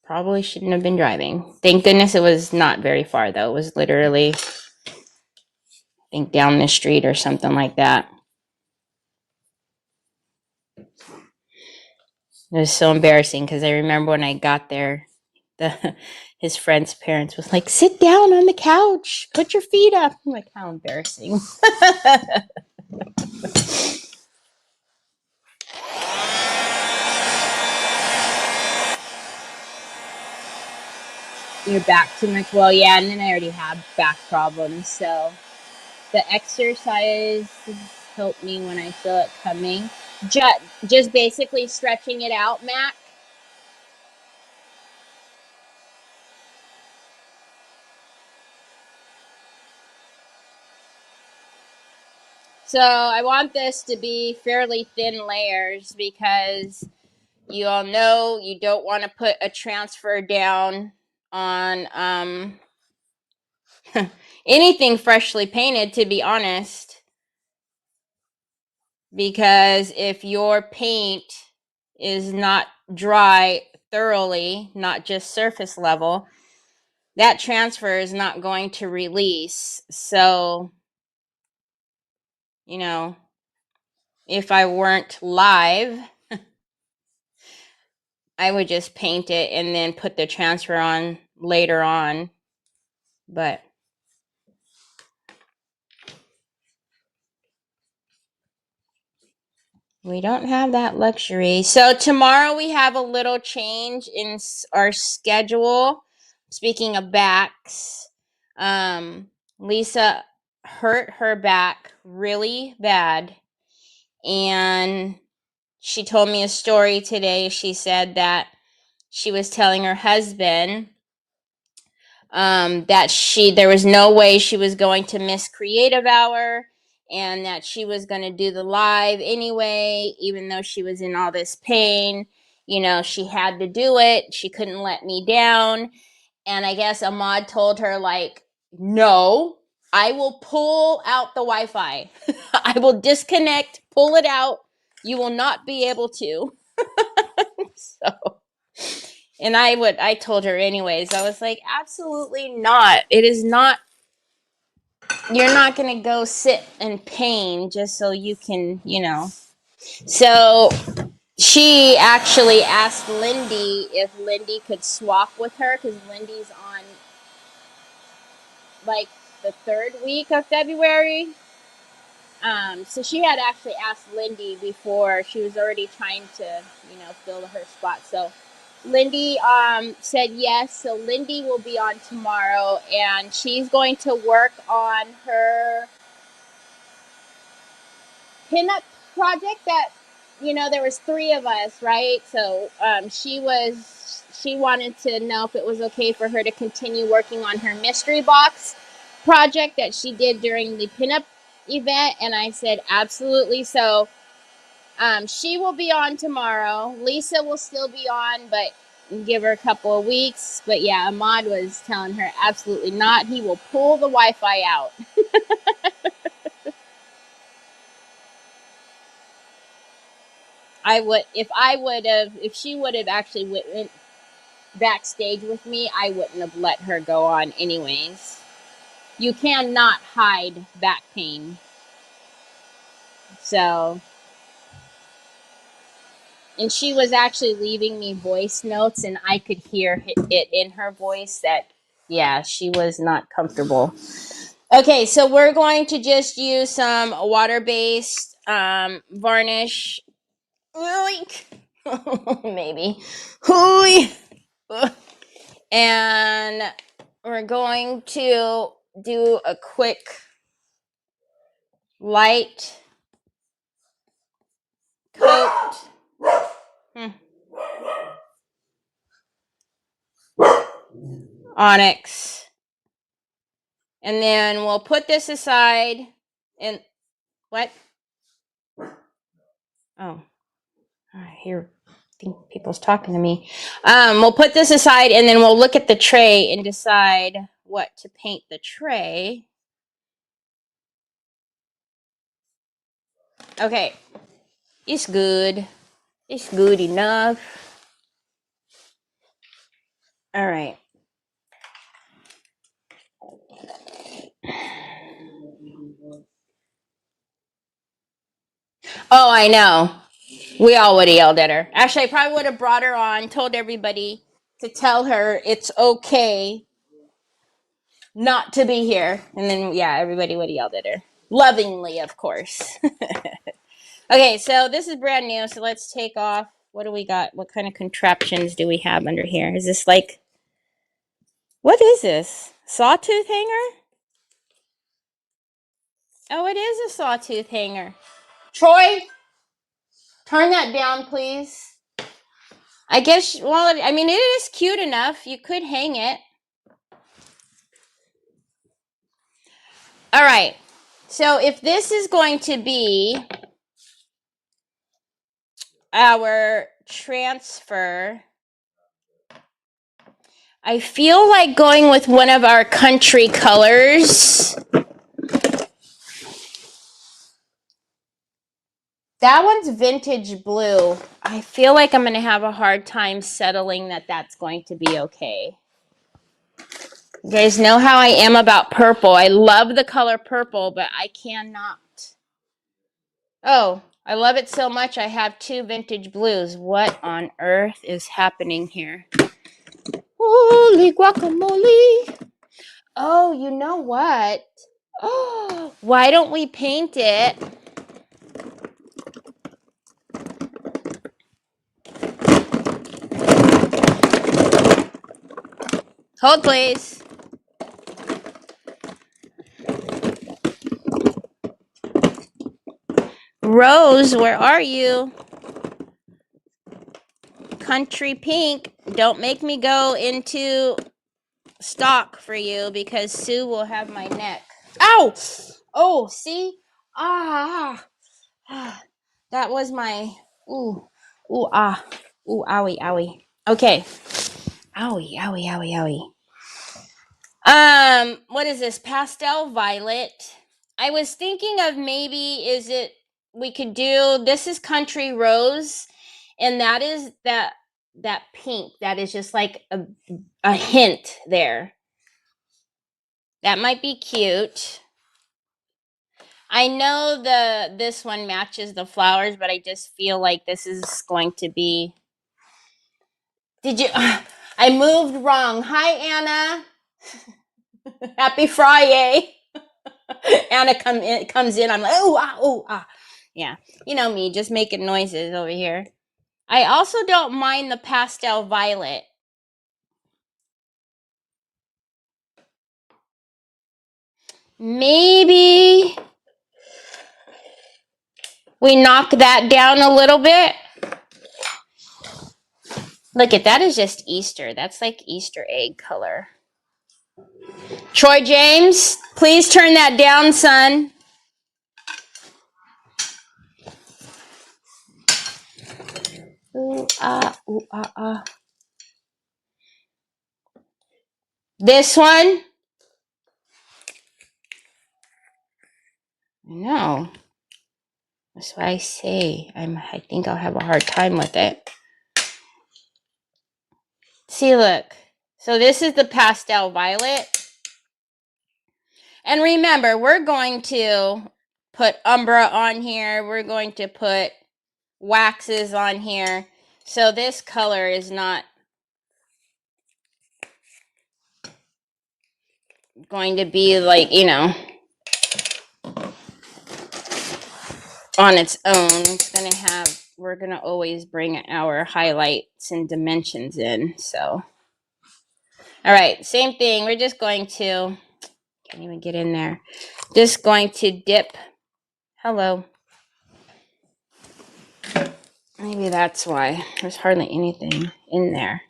Probably shouldn't have been driving. Thank goodness it was not very far, though. It was literally, I think, down the street or something like that. It was so embarrassing because I remember when I got there, his friend's parents was like, sit down on the couch, put your feet up. I'm like, how embarrassing. your back too much. Well, yeah, and then I already have back problems, so the exercise helped me when I feel it coming. Just basically stretching it out, Mac. So I want this to be fairly thin layers because you all know you don't want to put a transfer down on anything freshly painted, to be honest, because if your paint is not dry thoroughly, not just surface level, that transfer is not going to release. So, you know, if I weren't live, I would just paint it and then put the transfer on later on. But we don't have that luxury. So tomorrow we have a little change in our schedule. Speaking of backs, Lisa hurt her back really bad. And she told me a story today. She said that she was telling her husband that there was no way she was going to miss creative hour, and that she was going to do the live anyway, even though she was in all this pain. You know, she had to do it. She couldn't let me down. And I guess Ahmad told her, like, no, I will pull out the Wi-Fi. I will disconnect, pull it out. You will not be able to. So, and I told her anyways. I was like, absolutely not. It is not. You're not going to go sit in pain just so you can, you know. So she actually asked Lindy if Lindy could swap with her, because Lindy's on like the third week of February. So she had actually asked Lindy before. She was already trying to, you know, fill her spot. So Lindy said yes. So Lindy will be on tomorrow, and she's going to work on her pinup project that, you know, there was 3 of us, right? So she wanted to know if it was okay for her to continue working on her mystery box project that she did during the pinup event, and I said absolutely. So she will be on tomorrow. Lisa will still be on, but give her a couple of weeks. But yeah, Ahmad was telling her absolutely not. He will pull the Wi-Fi out. If she would have actually went backstage with me, I wouldn't have let her go on anyways. You cannot hide back pain. So, and she was actually leaving me voice notes, and I could hear it in her voice that, yeah, she was not comfortable. Okay, so we're going to just use some water-based varnish. Maybe. And we're going to do a quick light coat. Onyx. And then we'll put this aside. And what? Oh, I hear. I think people's talking to me. We'll put this aside, and then we'll look at the tray and decide what to paint the tray. Okay, it's good. It's good enough. All right. Oh, I know. We all would have yelled at her. Actually, I probably would have brought her on, told everybody to tell her it's okay not to be here. And then, yeah, everybody would have yelled at her. Lovingly, of course. Okay, so this is brand new. So let's take off. What do we got? What kind of contraptions do we have under here? Is this like What is this? Sawtooth hanger? Oh, it is a sawtooth hanger. Troy, turn that down, please. I guess, well, I mean, it is cute enough. You could hang it. All right. So if this is going to be our transfer, I feel like going with one of our country colors. That one's vintage blue. I feel like I'm going to have a hard time settling that that's going to be okay. You guys know how I am about purple. I love the color purple, but I cannot. Oh, I love it so much I have 2 vintage blues. What on earth is happening here? Holy guacamole. Oh, you know what? Oh, why don't we paint it? Hold, please. Rose, where are you? Country pink. Don't make me go into stock for you because Sue will have my neck. Ow! Oh, see? Ah. That was my ooh. Ooh, ah. Ooh, owie, owie. Okay. Owie, owie, owie, owie. What is this? Pastel violet. I was thinking of maybe we could do, this is country rose, and that is that pink that is just like a hint there. That might be cute. I know this one matches the flowers, but I just feel like this is going to be. Did you? I moved wrong. Hi, Anna. Happy Friday. Anna comes in. I'm like, oh, ah, oh, ah. Yeah, you know me, just making noises over here. I also don't mind the pastel violet. Maybe we knock that down a little bit. Look at that, is just Easter. That's like Easter egg color. Troy James, please turn that down, son. Ooh, ah, ooh, ah, ah. This one? No. That's what I say. I think I'll have a hard time with it. See, look. So this is the pastel violet. And remember, we're going to put umbra on here. We're going to put waxes on here. So this color is not going to be like, on its own. It's going to have, we're going to always bring our highlights and dimensions in. So, all right, same thing. We're just going to, can't even get in there. Just going to dip. Hello. Maybe that's why there's hardly anything in there.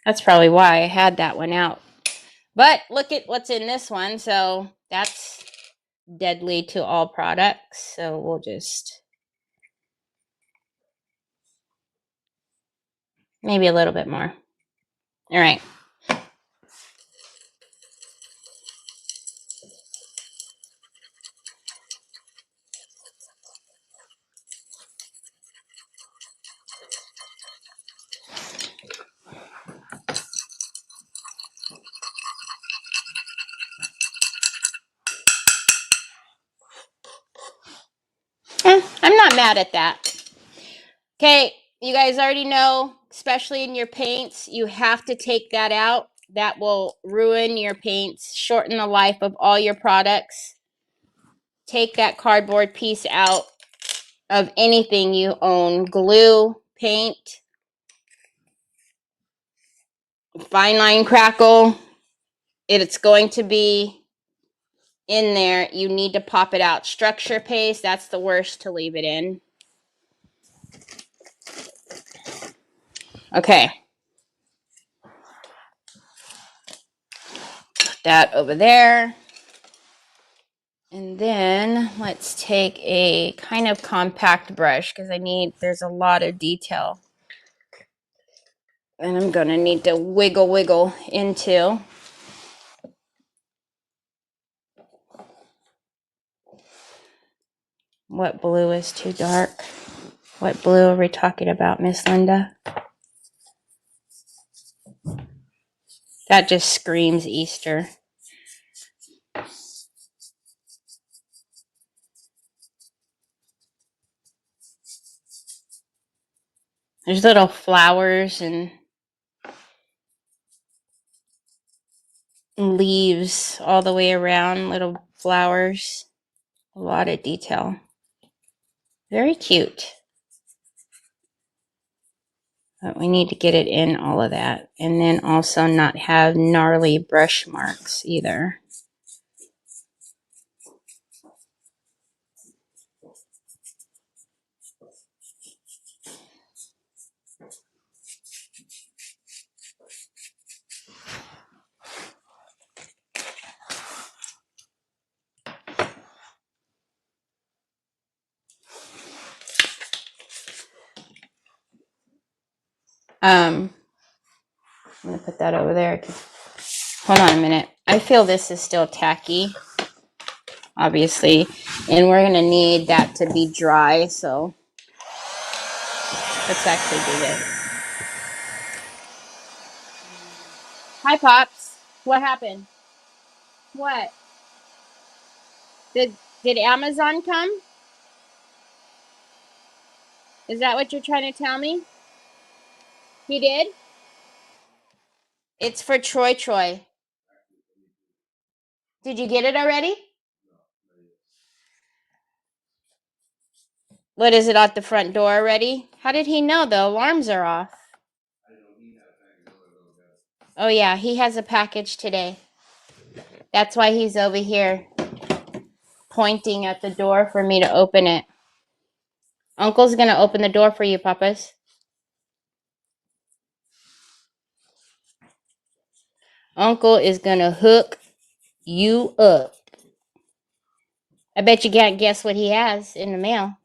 That's probably why I had that one out. But look at what's in this one. So that's deadly to all products. So we'll just maybe a little bit more. All right. I'm not mad at that. Okay, you guys already know, especially in your paints, you have to take that out. That will ruin your paints, shorten the life of all your products. Take that cardboard piece out of anything you own. Glue, paint, fine line crackle. it's going to be in there, you need to pop it out. Structure paste, that's the worst to leave it in. Okay. Put that over there. And then let's take a kind of compact brush because there's a lot of detail. And I'm going to need to wiggle into. What blue is too dark? What blue are we talking about, Miss Linda? That just screams Easter. There's little flowers and leaves all the way around, little flowers. A lot of detail. Very cute. But we need to get it in all of that. And then also not have gnarly brush marks either. I'm going to put that over there. Hold on a minute. I feel this is still tacky, obviously, and we're going to need that to be dry, so let's actually do this. Hi, Pops. What happened? What? Did Amazon come? Is that what you're trying to tell me? He did? It's for Troy. Did you get it already? What, is it at the front door already? How did he know the alarms are off? Oh yeah, he has a package today. That's why he's over here pointing at the door for me to open it. Uncle's gonna open the door for you, Papas. Uncle is gonna hook you up. I bet you can't guess what he has in the mail.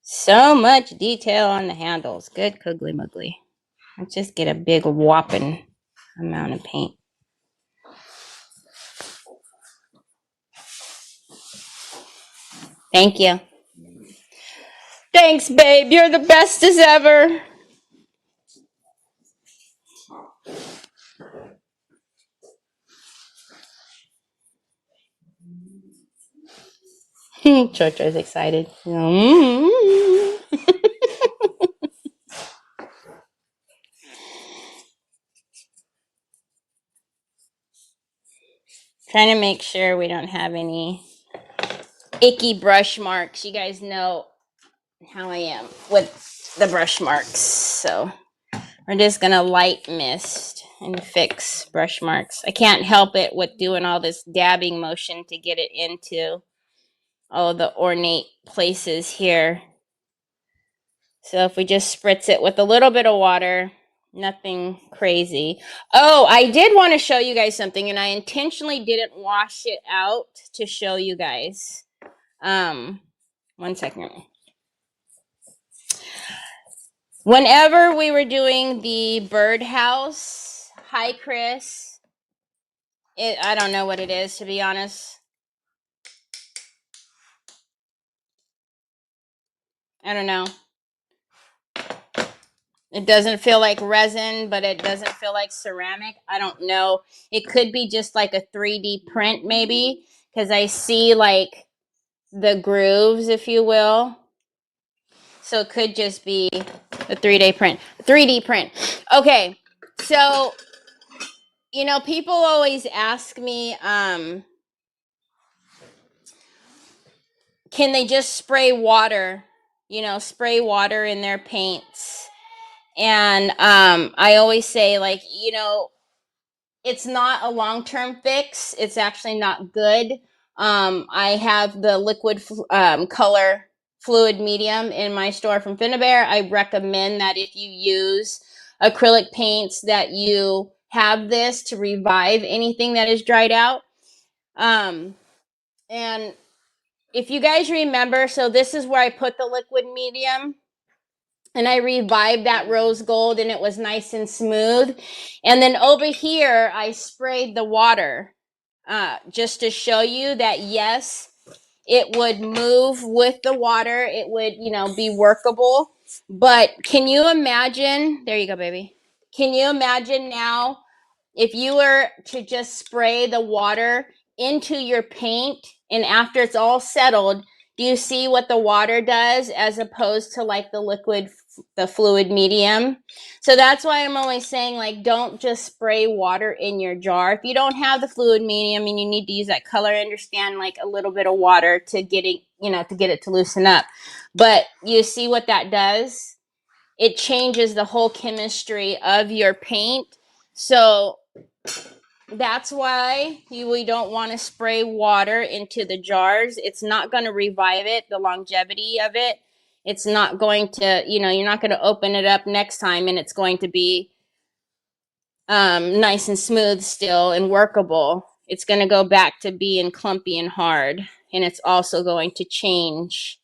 So much detail on the handles. Good Coogly Muggly. Let's just get a big whopping amount of paint. Thank you. Thanks, babe. You're the best as ever. Chocho's excited. Trying to make sure we don't have any icky brush marks. You guys know how I am with the brush marks. So we're just going to light mist and fix brush marks. I can't help it with doing all this dabbing motion to get it into all the ornate places here. So if we just spritz it with a little bit of water, nothing crazy. Oh, I did want to show you guys something, and I intentionally didn't wash it out to show you guys. 1 second. Whenever we were doing the birdhouse, hi Chris. I don't know what it is, to be honest. I don't know. It doesn't feel like resin, but it doesn't feel like ceramic. I don't know. It could be just like a 3D print maybe, because I see like the grooves, if you will. So it could just be a 3D print. 3D print. Okay. So, you know, people always ask me, can they just spray water, you know, spray water in their paints? And I always say, like, you know, it's not a long-term fix. It's actually not good. I have the liquid color fluid medium in my store from Finnabair. I recommend that if you use acrylic paints that you have this to revive anything that is dried out. And if you guys remember, so this is where I put the liquid medium and I revived that rose gold and it was nice and smooth. And then over here, I sprayed the water just to show you that, yes, it would move with the water. It would, you know, be workable. But can you imagine? There you go, baby. Can you imagine now if you were to just spray the water into your paint and after it's all settled, do you see what the water does as opposed to like the liquid, the fluid medium? So that's why I'm always saying, like, don't just spray water in your jar. If you don't have the fluid medium and you need to use that color, I understand like a little bit of water to get it, you know, to get it to loosen up. But you see what that does? It changes the whole chemistry of your paint. So that's why we don't want to spray water into the jars. It's not going to revive it, the longevity of it. It's not going to, you know, you're not going to open it up next time and it's going to be nice and smooth still and workable. It's going to go back to being clumpy and hard. And it's also going to change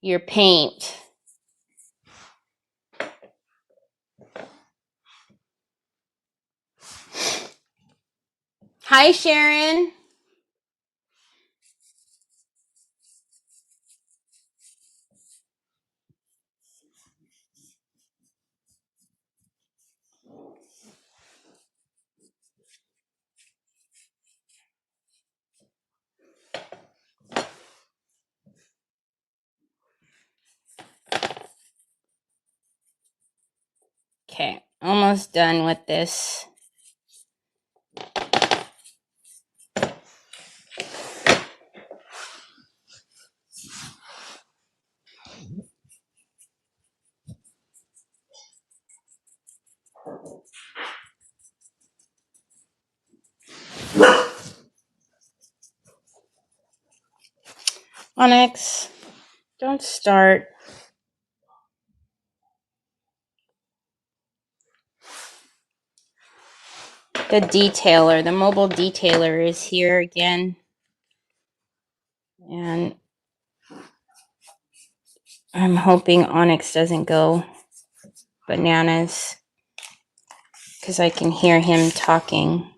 your paint. Hi, Sharon. Okay, almost done with this. Onyx, don't start. The detailer, the mobile detailer is here again. And I'm hoping Onyx doesn't go bananas because I can hear him talking.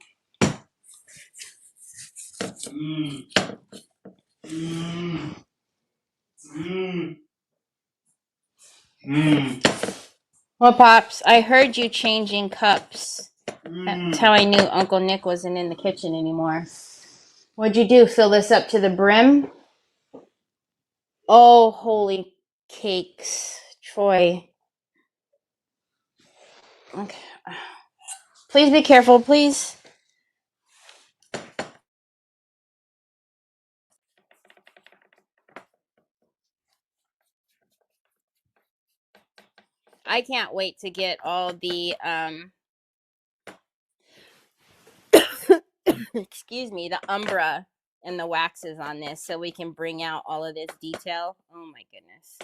Well, Pops, I heard you changing cups. That's how I knew Uncle Nick wasn't in the kitchen anymore. What'd you do? Fill this up to the brim? Oh, holy cakes. Troy. Okay. Please be careful, please. I can't wait to get all the excuse me, the umbra and the waxes on this so we can bring out all of this detail. Oh my goodness.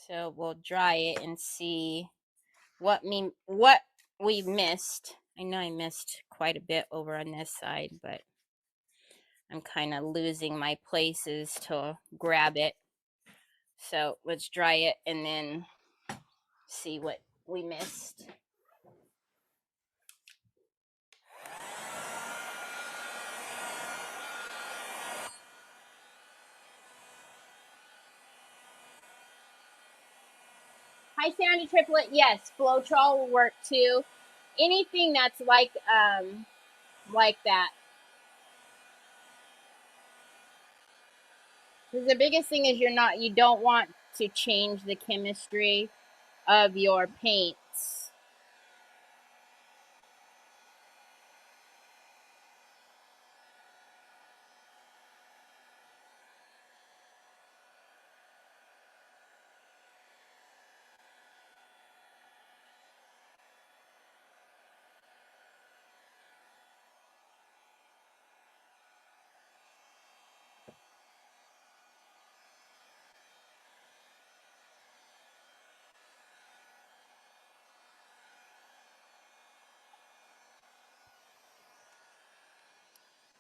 So we'll dry it and see what we missed. I know I missed quite a bit over on this side, but I'm kind of losing my places to grab it. So let's dry it and then see what we missed. Hi, Sandy Triplet. Yes, Floetrol will work too. Anything that's like that. Because the biggest thing is you don't want to change the chemistry of your paints.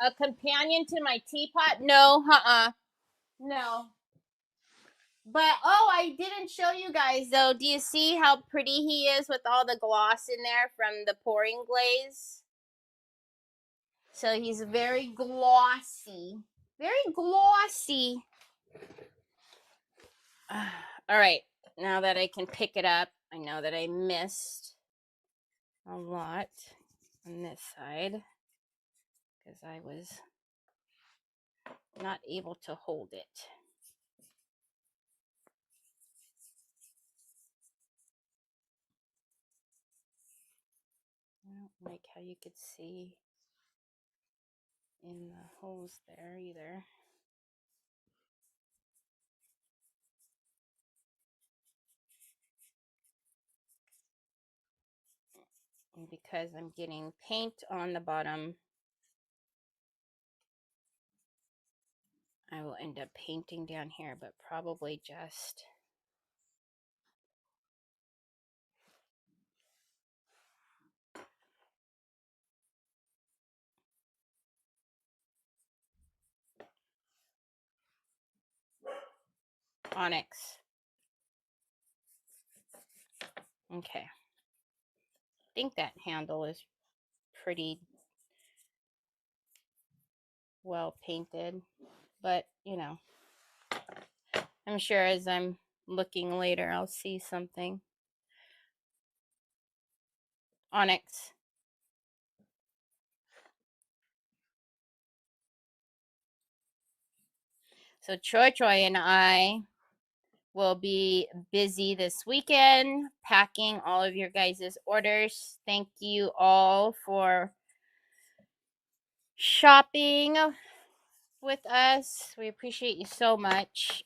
A companion to my teapot? No, no. But oh, I didn't show you guys though. Do you see how pretty he is with all the gloss in there from the pouring glaze? So he's very glossy. Very glossy. All right. Now that I can pick it up, I know that I missed a lot on this side because I was not able to hold it. I don't like how you could see in the holes there either. And because I'm getting paint on the bottom, I will end up painting down here, but probably just onyx. Okay. I think that handle is pretty well painted, but you know, I'm sure as I'm looking later, I'll see something. Onyx. So Troy and I will be busy this weekend packing all of your guys' orders. Thank you all for shopping with us. We appreciate you so much.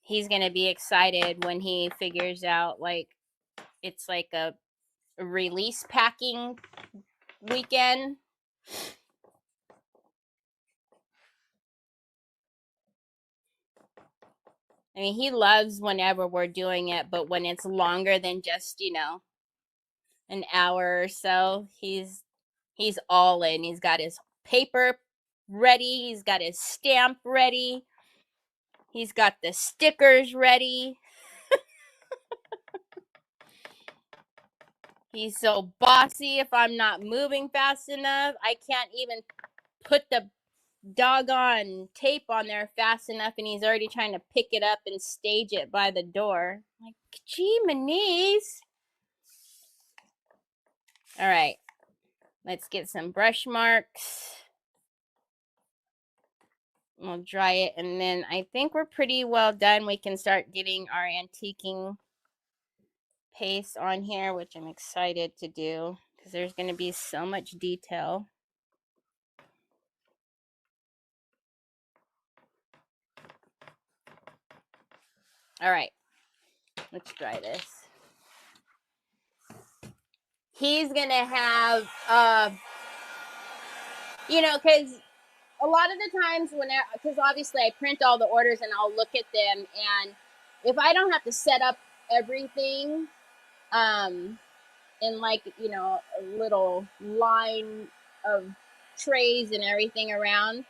He's gonna be excited when he figures out like it's like a release packing weekend. I mean, he loves whenever we're doing it, but when it's longer than just, an hour or so, he's all in. He's got his paper ready, he's got his stamp ready. He's got the stickers ready. He's so bossy if I'm not moving fast enough. I can't even put the doggone tape on there fast enough and he's already trying to pick it up and stage it by the door. Like, gee, Manise. All right, let's get some brush marks. We'll dry it and then I think we're pretty well done. We can start getting our antiquing paste on here, which I'm excited to do because there's going to be so much detail. All right, let's try this. He's going to have, because a lot of the times because obviously I print all the orders and I'll look at them, and if I don't have to set up everything, in like, a little line of trays and everything around,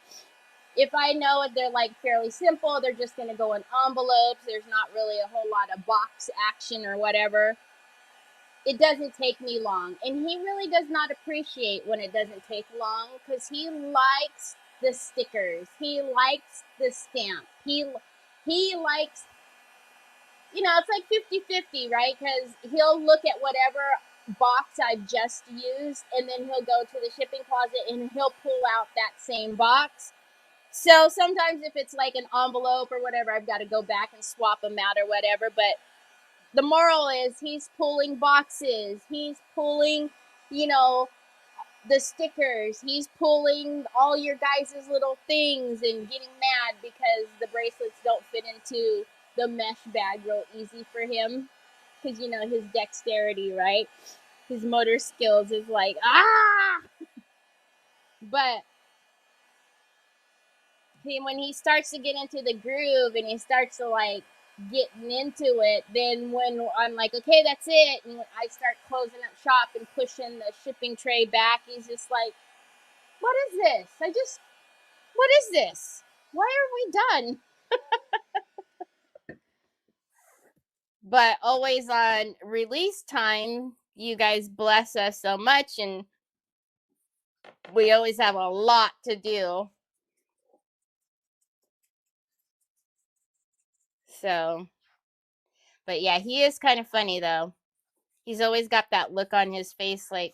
if I know they're like fairly simple, they're just going to go in envelopes, there's not really a whole lot of box action or whatever, it doesn't take me long. And he really does not appreciate when it doesn't take long because he likes the stickers. He likes the stamp. he likes, it's like 50-50, right? Because he'll look at whatever box I've just used, and then he'll go to the shipping closet and he'll pull out that same box. So sometimes if it's like an envelope or whatever, I've got to go back and swap them out or whatever. But the moral is he's pulling boxes. He's pulling, the stickers. He's pulling all your guys' little things and getting mad because the bracelets don't fit into the mesh bag real easy for him. Because, his dexterity, right? His motor skills is like, ah! But when he starts to get into the groove and he starts to like getting into it, then when I'm like, okay, that's it, and I start closing up shop and pushing the shipping tray back, he's just like, what is this? What is this? Why are we done? But always on release time, you guys bless us so much, and we always have a lot to do. So, but yeah, he is kind of funny though. He's always got that look on his face like,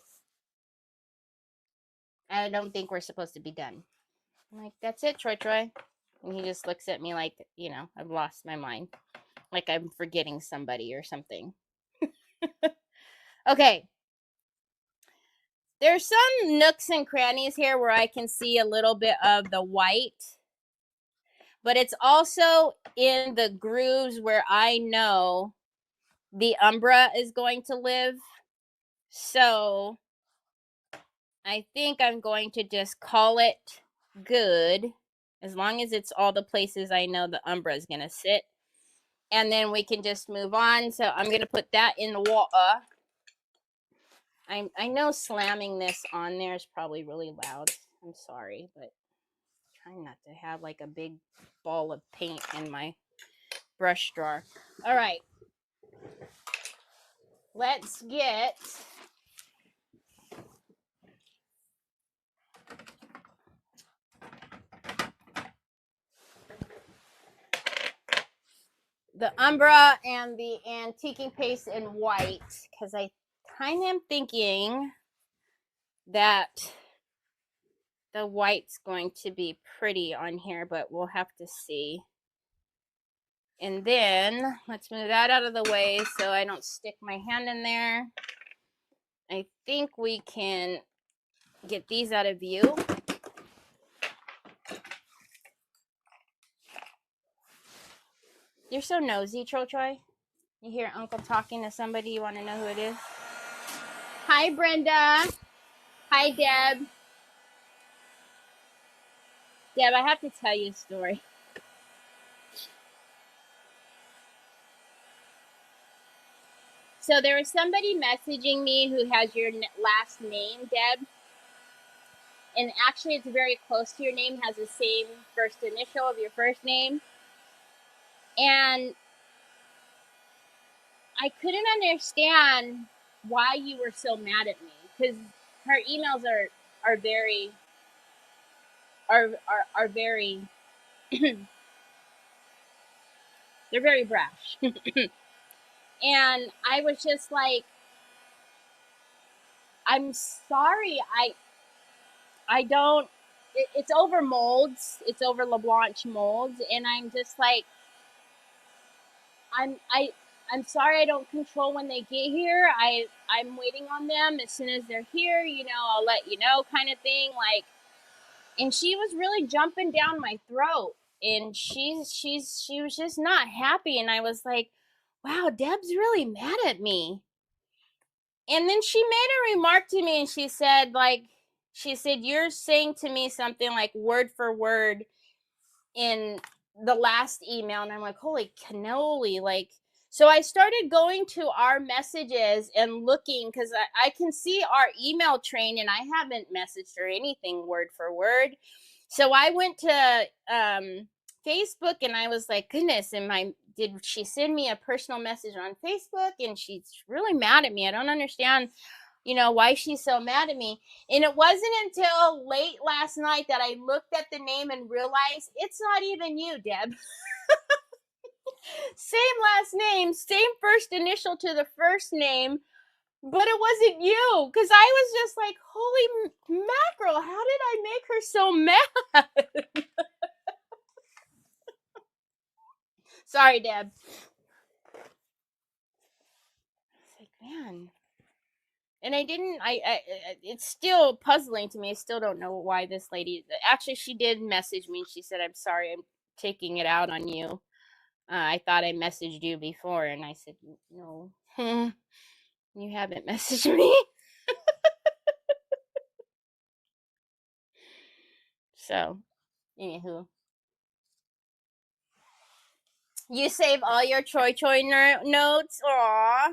I don't think we're supposed to be done. I'm like, that's it, Troy. And he just looks at me like, I've lost my mind. Like I'm forgetting somebody or something. Okay. There's some nooks and crannies here where I can see a little bit of the white. But it's also in the grooves where I know the Umbra is going to live. So I think I'm going to just call it good, as long as it's all the places I know the Umbra is going to sit. And then we can just move on. So I'm going to put that in the water. I know slamming this on there is probably really loud. I'm sorry, but I'm trying not to have like a big ball of paint in my brush drawer. All right. Let's get the Umbra and the antiquing paste in white, because I kind of am thinking that the white's going to be pretty on here, but we'll have to see. And then let's move that out of the way so I don't stick my hand in there. I think we can get these out of view. You're so nosy, Troy. You hear Uncle talking to somebody, you want to know who it is? Hi, Brenda. Hi, Deb. Deb, I have to tell you a story. So there was somebody messaging me who has your last name, Deb. And actually, it's very close to your name, has the same first initial of your first name. And I couldn't understand why you were so mad at me, because her emails are very are very they're very brash. And I was just like, I'm sorry, I don't, it's over molds, it's over LeBlanc molds, and I'm just like, I'm sorry, I don't control when they get here. I'm waiting on them. As soon as they're here, I'll let you know, kind of thing. Like, and she was really jumping down my throat, and she was just not happy, and I was like, wow, Deb's really mad at me. And then she made a remark to me, and she said, you're saying to me something like word for word in the last email. And I'm like, holy cannoli. Like, so I started going to our messages and looking, because I can see our email train, and I haven't messaged her anything word for word. So I went to Facebook, and I was like, goodness, did she send me a personal message on Facebook? And she's really mad at me. I don't understand, why she's so mad at me. And it wasn't until late last night that I looked at the name and realized it's not even you, Deb. Same last name, same first initial to the first name, but it wasn't you. Because I was just like, holy mackerel, how did I make her so mad? Sorry, Deb. It's like, man. And it's still puzzling to me. I still don't know why this lady, actually, she did message me. She said, I'm sorry, I'm taking it out on you. I thought I messaged you before. And I said, no, you haven't messaged me. So, anywho. You save all your notes? Aww.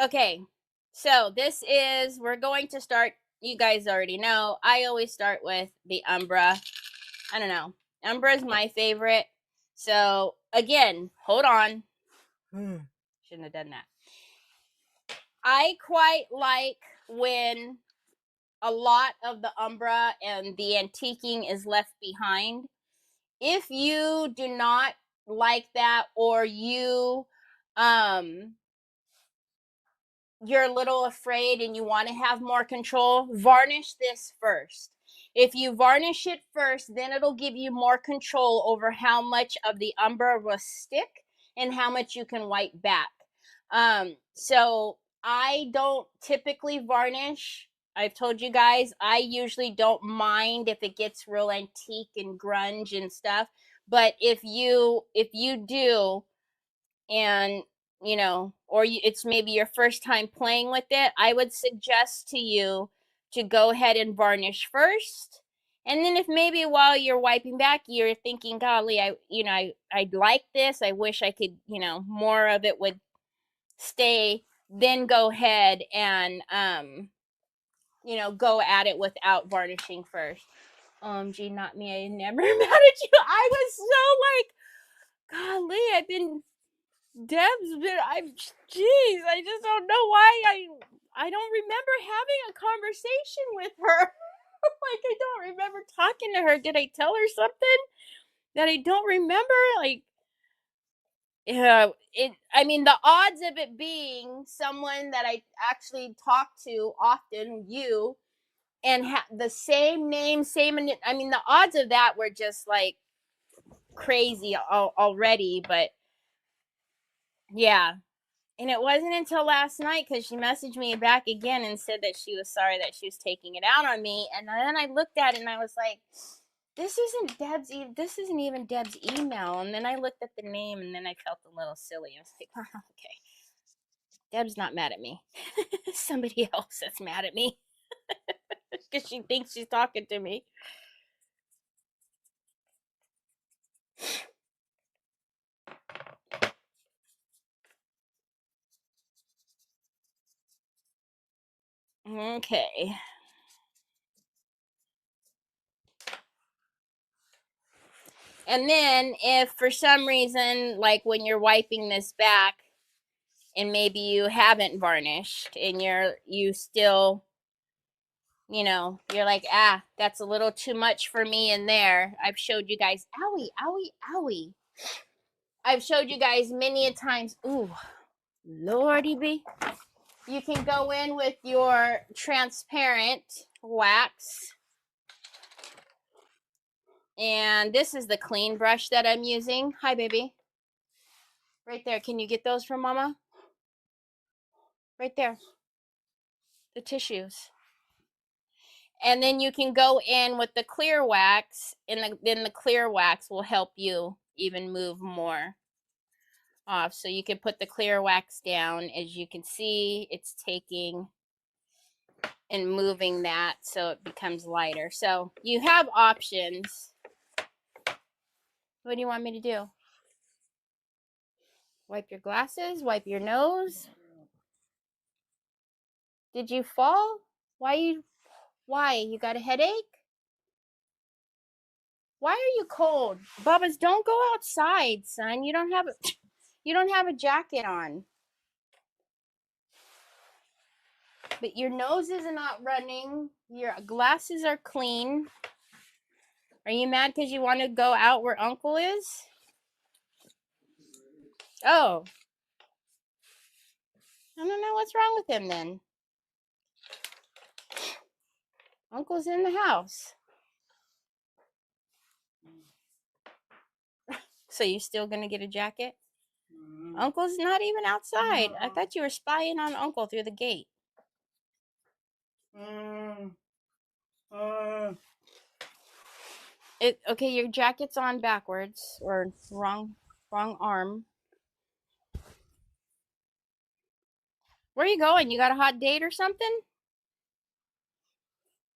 Okay. So, we're going to start. You guys already know. I always start with the Umbra. I don't know. Umbra is my favorite. So, again, hold on. Shouldn't have done that. I quite like when a lot of the Umbra and the antiquing is left behind. If you do not like that, or you're a little afraid and you want to have more control, varnish this first. If you varnish it first, then it'll give you more control over how much of the Umbra will stick and how much you can wipe back. So I don't typically varnish. I've told you guys, I usually don't mind if it gets real antique and grunge and stuff. But if you do, and it's maybe your first time playing with it, I would suggest to you to go ahead and varnish first. And then if maybe while you're wiping back, you're thinking, golly, I like this. I wish I could, more of it would stay, then go ahead and, go at it without varnishing first. OMG, not me. I never mad at you. I was so like, golly, I've been jeez, I just don't know why I don't remember having a conversation with her. Like, I don't remember talking to her. Did I tell her something that I don't remember? Like, yeah, the odds of it being someone that I actually talk to often, you, and the same name, the odds of that were just like crazy already, but yeah. And it wasn't until last night, because she messaged me back again and said that she was sorry that she was taking it out on me. And then I looked at it and I was like, this isn't even Deb's email. And then I looked at the name and then I felt a little silly. I was like, oh, okay. Deb's not mad at me. Somebody else is mad at me. Because she thinks she's talking to me. Okay. And then if for some reason, like when you're wiping this back and maybe you haven't varnished and you still, you're like, that's a little too much for me in there. I've showed you guys, owie, owie, owie. I've showed you guys many a times. Ooh, Lordy be. You can go in with your transparent wax. And this is the clean brush that I'm using. Hi, baby. Right there. Can you get those from Mama? Right there. The tissues. And then you can go in with the clear wax, and then the clear wax will help you even move more off. So you can put the clear wax down. As you can see, it's taking and moving that so it becomes lighter. So you have options. What do you want me to do? Wipe your glasses? Wipe your nose? Did you fall? Why? You got a headache? Why are you cold? Bubba's, don't go outside, son. You don't have a jacket on. But your nose is not running. Your glasses are clean. Are you mad because you want to go out where Uncle is? Oh. I don't know what's wrong with him then. Uncle's in the house. So you're still gonna get a jacket? Uncle's not even outside. I thought you were spying on Uncle through the gate. Okay, your jacket's on backwards or wrong arm. Where are you going? You got a hot date or something?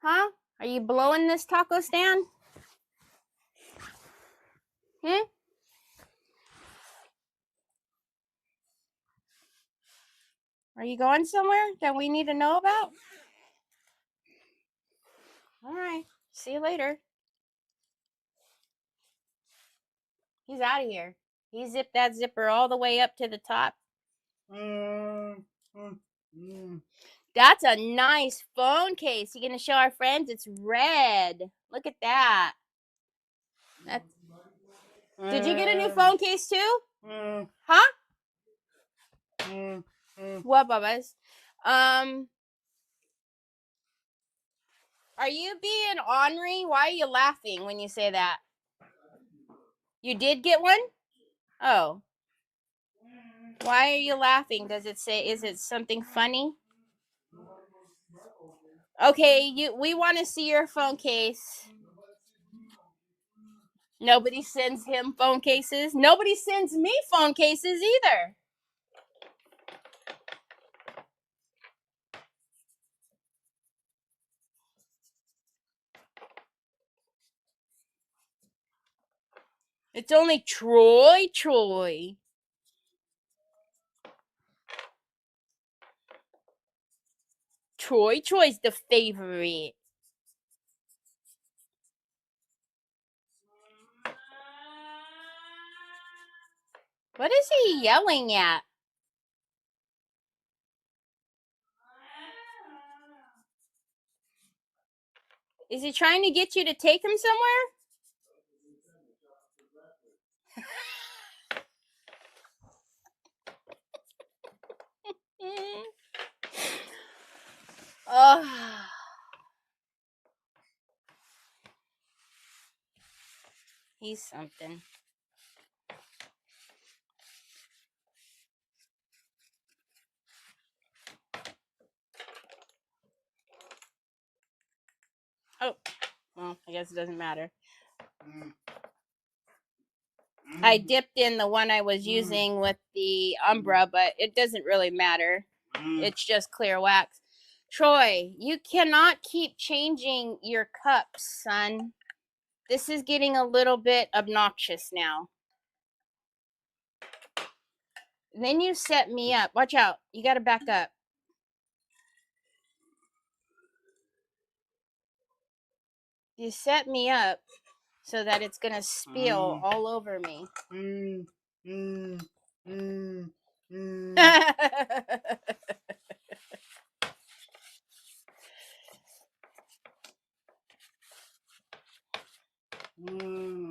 Huh? Are you blowing this taco stand? Are you going somewhere that we need to know about? All right. See you later. He's out of here. He zipped that zipper all the way up to the top. That's a nice phone case. You gonna show our friends? It's red. Look at that. Did you get a new phone case too? Huh? What, Bubba's? Are you being ornery? Why are you laughing when you say that? You did get one? Oh. Why are you laughing? Does it say, is it something funny? Okay, we want to see your phone case. Nobody sends him phone cases. Nobody sends me phone cases either. It's only Troy. Troy's the favorite. What is he yelling at? Is he trying to get you to take him somewhere? Oh. He's something. Oh, well, I guess it doesn't matter. I dipped in the one I was using with the Umbra, but it doesn't really matter. It's just clear wax. Troy, you cannot keep changing your cups, son. This is getting a little bit obnoxious now. And then you set me up. Watch out. You got to back up. You set me up so that it's going to spill all over me.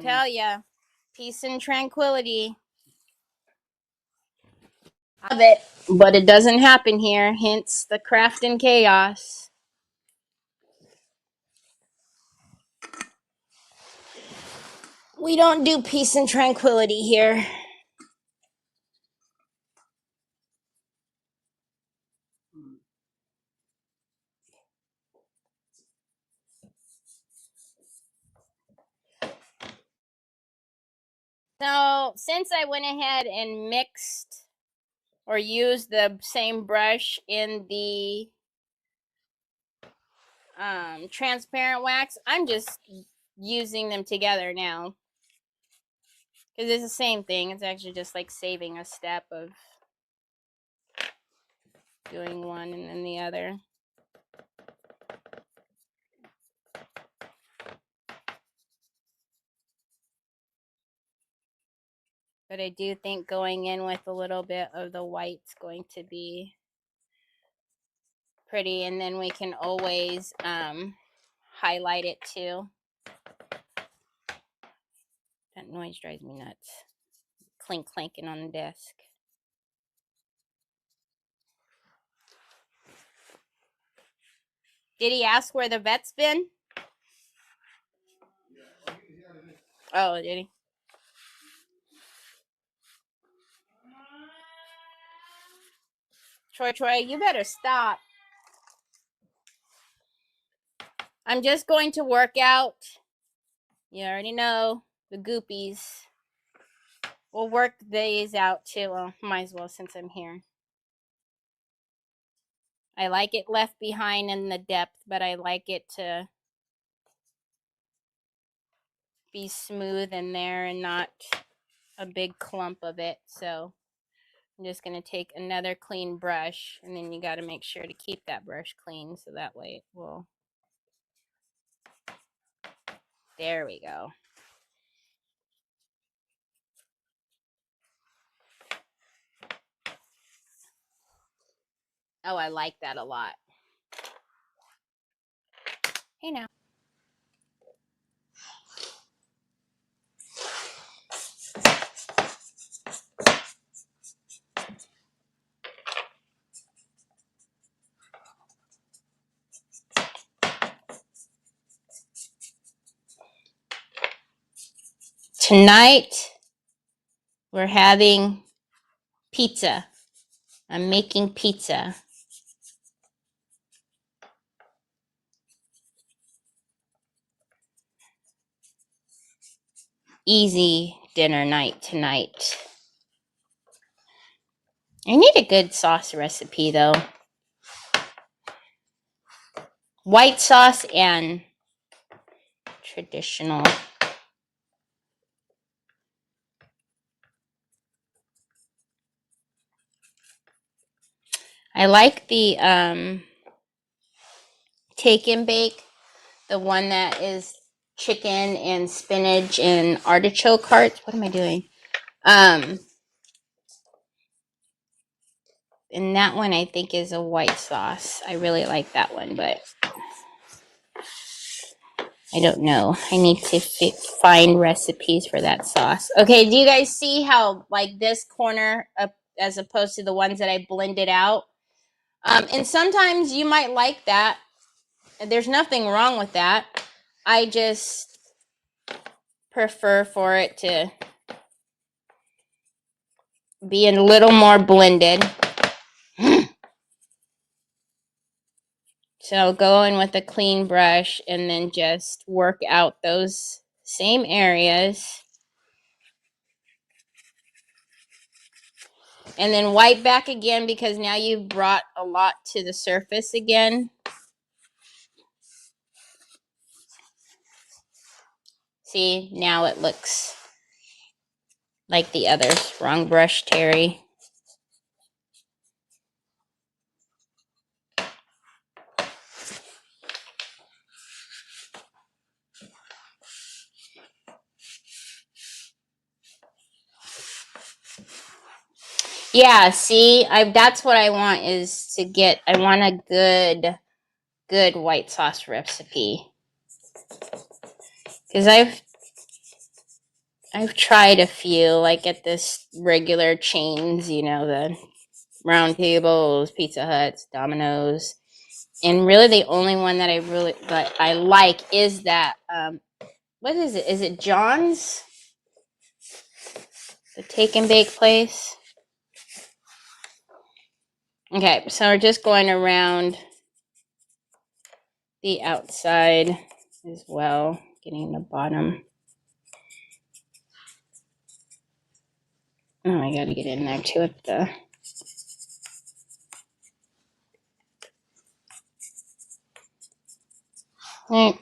Tell ya. Peace and tranquility. Love it, but it doesn't happen here. Hence the craft and chaos. We don't do peace and tranquility here. So, since I went ahead and mixed or used the same brush in the transparent wax, I'm just using them together now. Because it's the same thing. It's actually just like saving a step of doing one and then the other. But I do think going in with a little bit of the white's going to be pretty. And then we can always highlight it too. That noise drives me nuts. clink clanking on the desk. Did he ask where the vet's been? Oh, did he? Troy, you better stop. I'm just going to work out. You already know the goopies. We'll work these out too. Well, might as well since I'm here. I like it left behind in the depth, but I like it to be smooth in there and not a big clump of it. So I'm just going to take another clean brush, and then you got to make sure to keep that brush clean so that way it will. There we go. Oh, I like that a lot. Hey now. Tonight, we're having pizza. I'm making pizza. Easy dinner night tonight. I need a good sauce recipe though. White sauce and traditional. I like the take and bake, the one that is chicken and spinach and artichoke hearts. What am I doing? And that one I think is a white sauce. I really like that one, but I don't know. I need to find recipes for that sauce. Okay, do you guys see how like this corner up as opposed to the ones that I blended out? And sometimes you might like that. There's nothing wrong with that. I just prefer for it to be a little more blended. So go in with a clean brush and then just work out those same areas. And then wipe back again because now you've brought a lot to the surface again. See, now it looks like the others. Wrong brush, Terry. Yeah, see, that's what I want is to get, I want a good white sauce recipe. Because I've tried a few, like at this regular chains, you know, the Round Tables, Pizza Huts, Domino's. And really the only one that I like is that, what is it? Is it John's? The take and bake place? Okay, so we're just going around the outside as well, getting the bottom. Oh, I gotta get in there too at the... Right.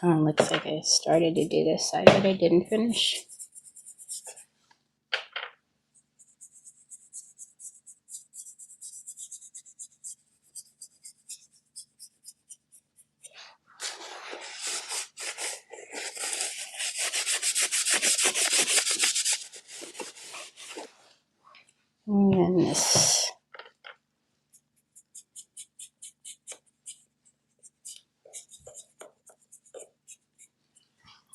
Oh, looks like I started to do this side, but I didn't finish. And then this.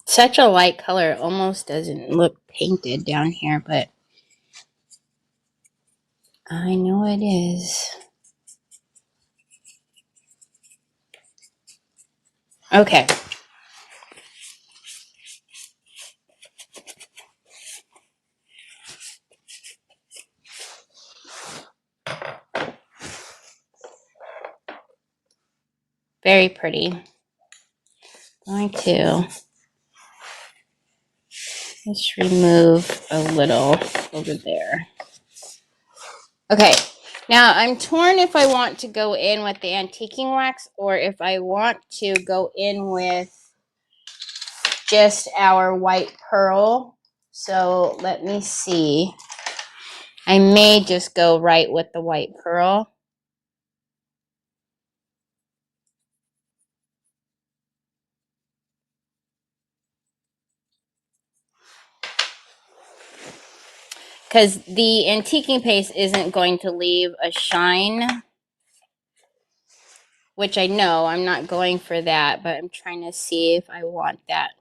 Such a light color. It almost doesn't look painted down here, but I know it is. Okay. Very pretty. Going to just remove a little over there. Okay. Now I'm torn if I want to go in with the antiquing wax or if I want to go in with just our white pearl. So let me see. I may just go right with the white pearl. Because the antiquing paste isn't going to leave a shine, which I know I'm not going for that, but I'm trying to see if I want that.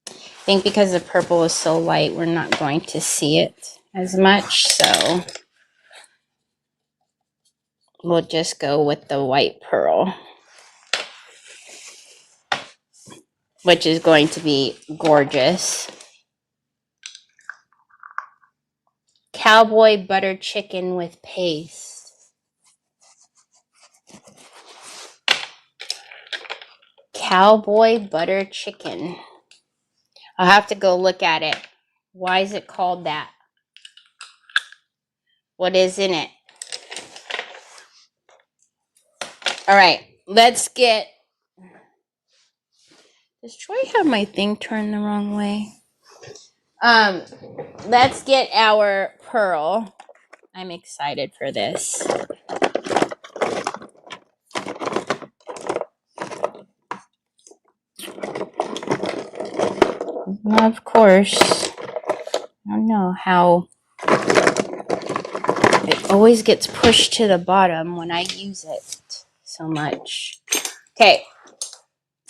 I think because the purple is so light, we're not going to see it as much, so we'll just go with the white pearl, which is going to be gorgeous. Cowboy butter chicken with paste. Cowboy butter chicken. I'll have to go look at it. Why is it called that? What is in it? All right, let's get... Does Troy have my thing turned the wrong way? Let's get our pearl. I'm excited for this. Of course, I don't know how it always gets pushed to the bottom when I use it so much. Okay,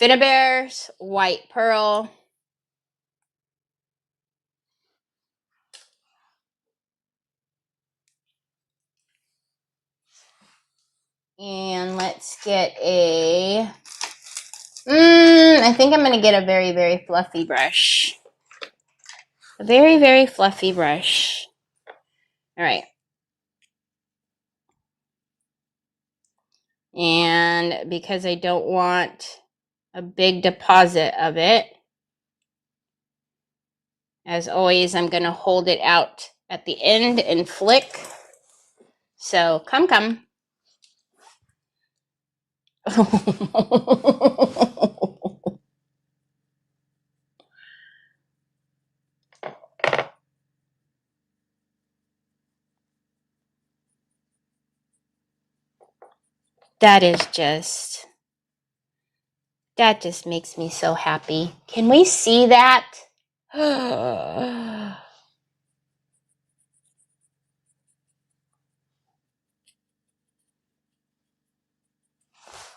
Finnabare's white pearl. And let's get a... I think I'm going to get a very, very fluffy brush. A very, very fluffy brush. All right. And because I don't want a big deposit of it, as always, I'm going to hold it out at the end and flick. So come. That just makes me so happy. Can we see that?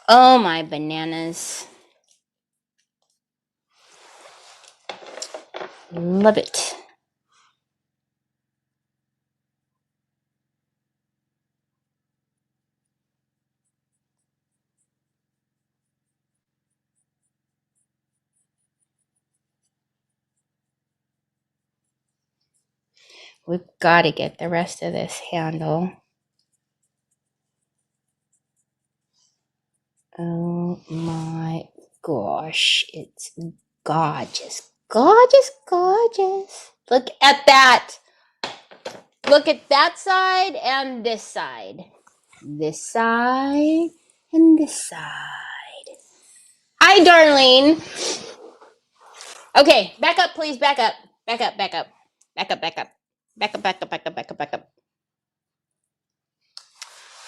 Oh my bananas. Love it. We've got to get the rest of this handle. Oh my gosh, it's gorgeous. Gorgeous, gorgeous. Look at that. Look at that side and this side. This side and this side. Hi, Darlene. Okay, back up, please. Back up. Back up, back up. Back up, back up. Back up, back up, back up, back up, back up.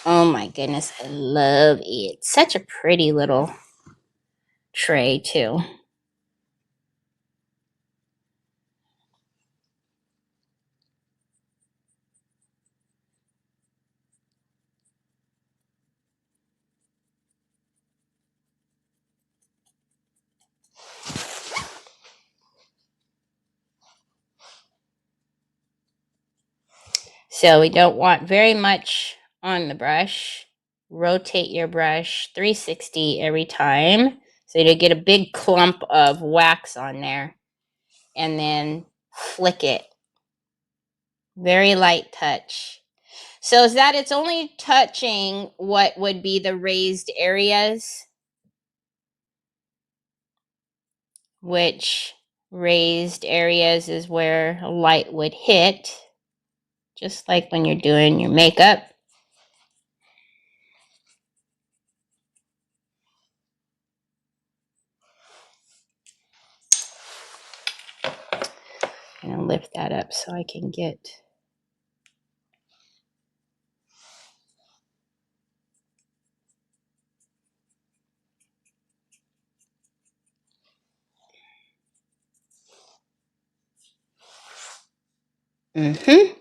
Oh my goodness, I love it. Such a pretty little tray, too. So we don't want very much on the brush. Rotate your brush 360 every time so you get a big clump of wax on there, and then flick it. Very light touch. So is that it's only touching what would be the raised areas, which raised areas is where light would hit, just like when you're doing your makeup. I'm going to lift that up so I can get... Mm-hmm.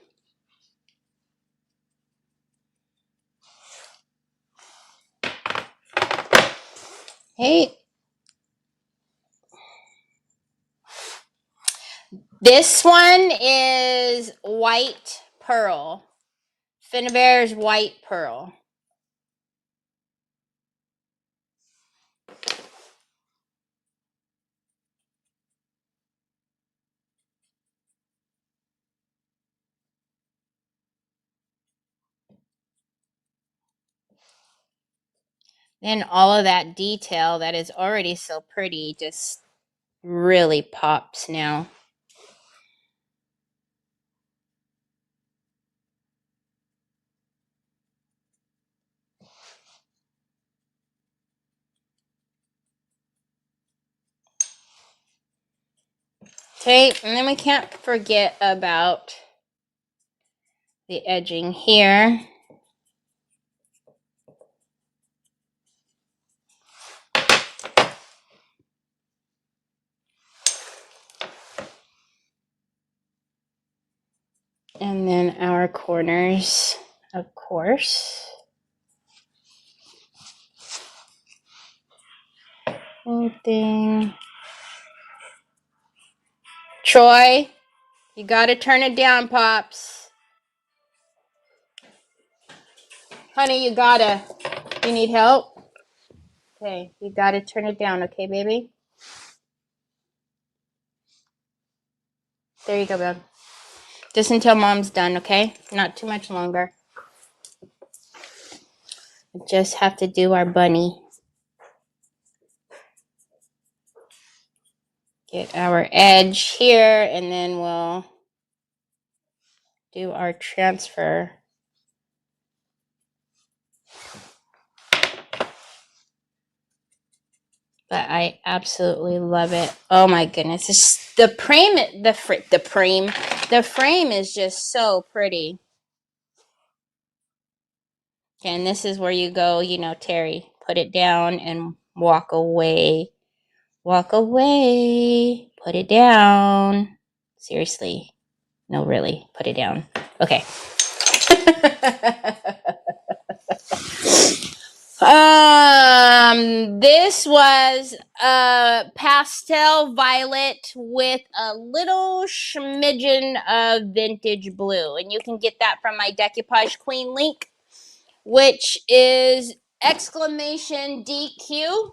Hey. This one is white pearl. Finnabair's white pearl. Then all of that detail that is already so pretty just really pops now. Okay, and then we can't forget about the edging here. And then our corners, of course. Same thing. Troy, you gotta turn it down, Pops. Honey, you gotta. You need help? Okay, you gotta turn it down, okay, baby? There you go, babe. Just until Mom's done, okay? Not too much longer. We just have to do our bunny. Get our edge here, and then we'll do our transfer. But I absolutely love it. Oh my goodness. It's, the frame is just so pretty. Okay, and this is where you go, you know, Terry, put it down and walk away. Walk away. Put it down. Seriously. No, really. Put it down. Okay. This was a pastel violet with a little smidgen of vintage blue, and you can get that from my Decoupage Queen link, which is exclamation DQ,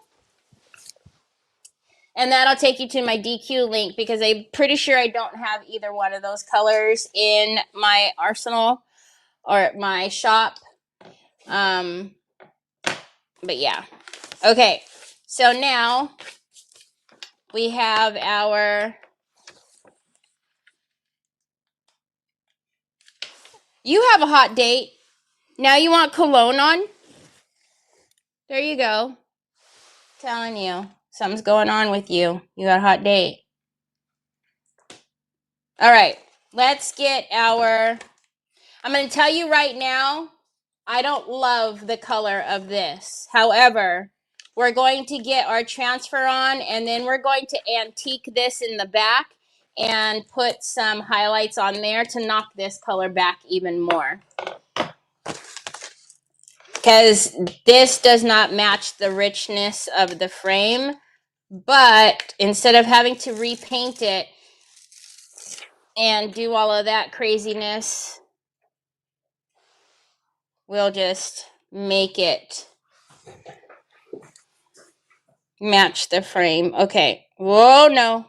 and that'll take you to my DQ link because I'm pretty sure I don't have either one of those colors in my arsenal or my shop. But yeah. Okay, so now we have our... You have a hot date. Now you want cologne on? There you go. Telling you, something's going on with you. You got a hot date. All right, let's get our... I'm going to tell you right now, I don't love the color of this. However, we're going to get our transfer on, and then we're going to antique this in the back and put some highlights on there to knock this color back even more. Because this does not match the richness of the frame, but instead of having to repaint it and do all of that craziness, we'll just make it match the frame. Okay. Whoa, no.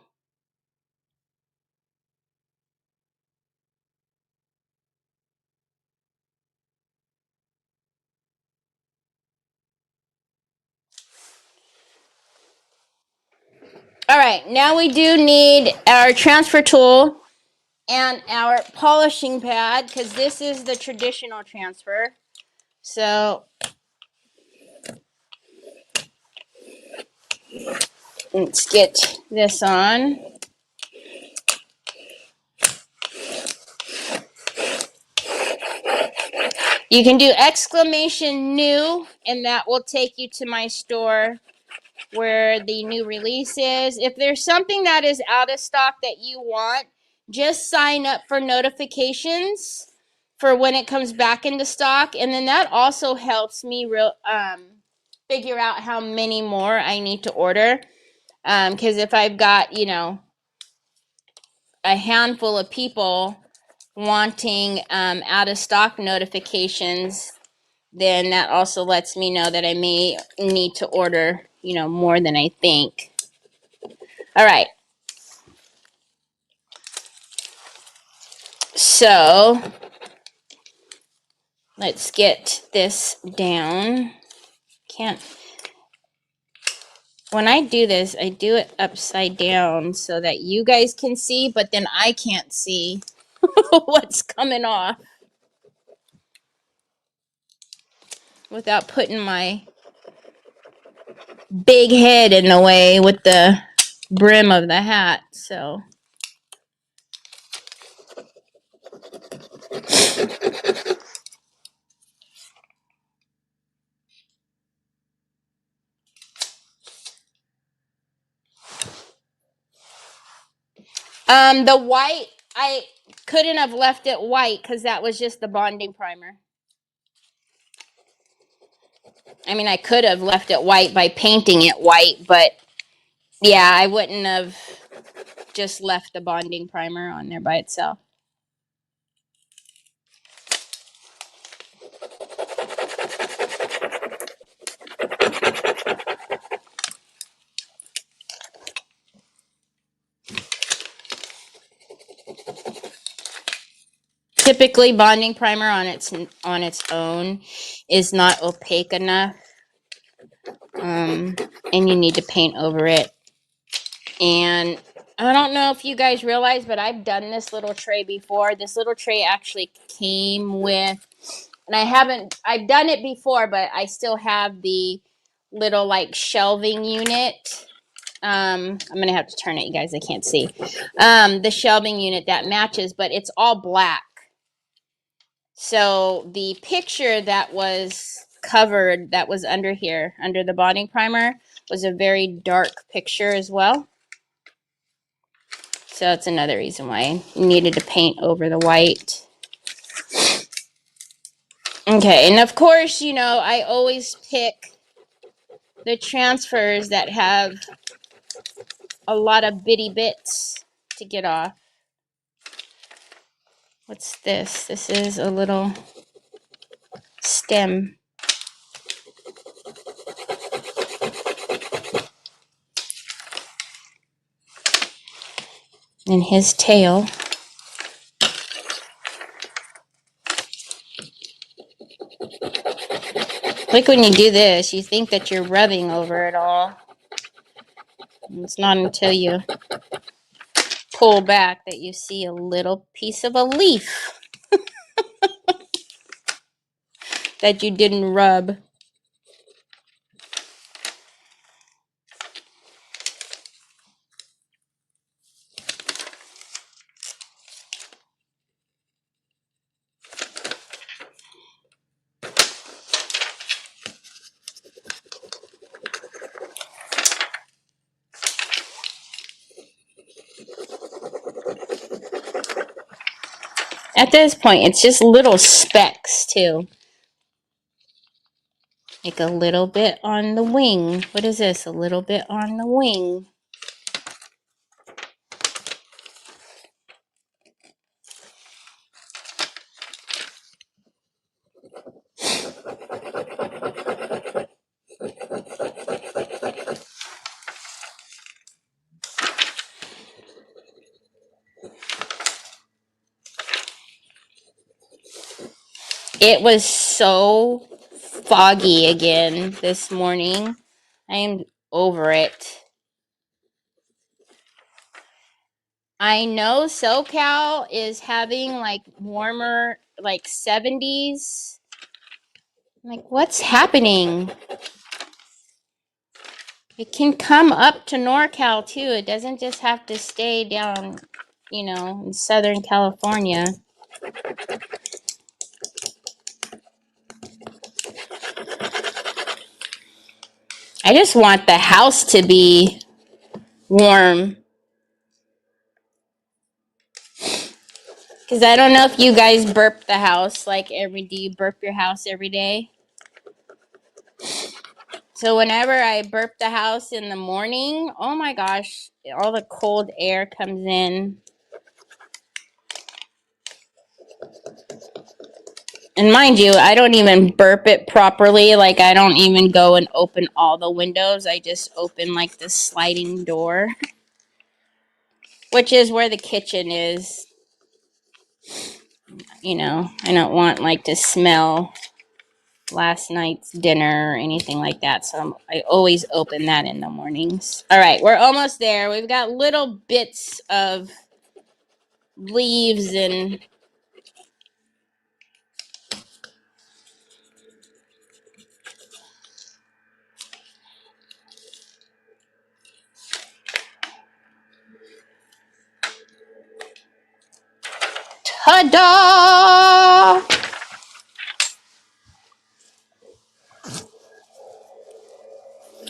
All right, now we do need our transfer tool and our polishing pad because this is the traditional transfer. So let's get this on. You can do exclamation new, and that will take you to my store where the new release is. If there's something that is out of stock that you want, just sign up for notifications for when it comes back into stock, and then that also helps me figure out how many more I need to order. Because if I've got, a handful of people wanting out of stock notifications, then that also lets me know that I may need to order, more than I think. All right. So let's get this down. When I do this, I do it upside down so that you guys can see, but then I can't see what's coming off without putting my big head in the way with the brim of the hat. So the white, I couldn't have left it white because that was just the bonding primer. I mean, I could have left it white by painting it white, but yeah, I wouldn't have just left the bonding primer on there by itself. Typically, bonding primer on its own is not opaque enough, and you need to paint over it. And I don't know if you guys realize, but I've done this little tray before. This little tray actually came with, and I've done it before, but I still have the little like shelving unit. I'm gonna have to turn it, you guys. I can't see. The shelving unit that matches, but it's all black. So the picture that was covered, that was under here, under the bonding primer, was a very dark picture as well. So that's another reason why I needed to paint over the white. Okay, and of course, I always pick the transfers that have a lot of bitty bits to get off. What's this? This is a little stem. And his tail. Like when you do this, you think that you're rubbing over it all. It's not until you pull back that you see a little piece of a leaf that you didn't rub. At this point, it's just little specks too. Like a little bit on the wing. What is this? A little bit on the wing. It was so foggy again this morning. I am over it. I know SoCal is having like warmer, like 70s. Like, what's happening? It can come up to NorCal too. It doesn't just have to stay down, in Southern California. I just want the house to be warm. Because I don't know if you guys burp the house do you burp your house every day? So whenever I burp the house in the morning, oh my gosh, all the cold air comes in. And mind you, I don't even burp it properly. Like, I don't even go and open all the windows. I just open like the sliding door, which is where the kitchen is. I don't want like to smell last night's dinner or anything like that. So I always open that in the mornings. All right, we're almost there. We've got little bits of leaves and ta-da!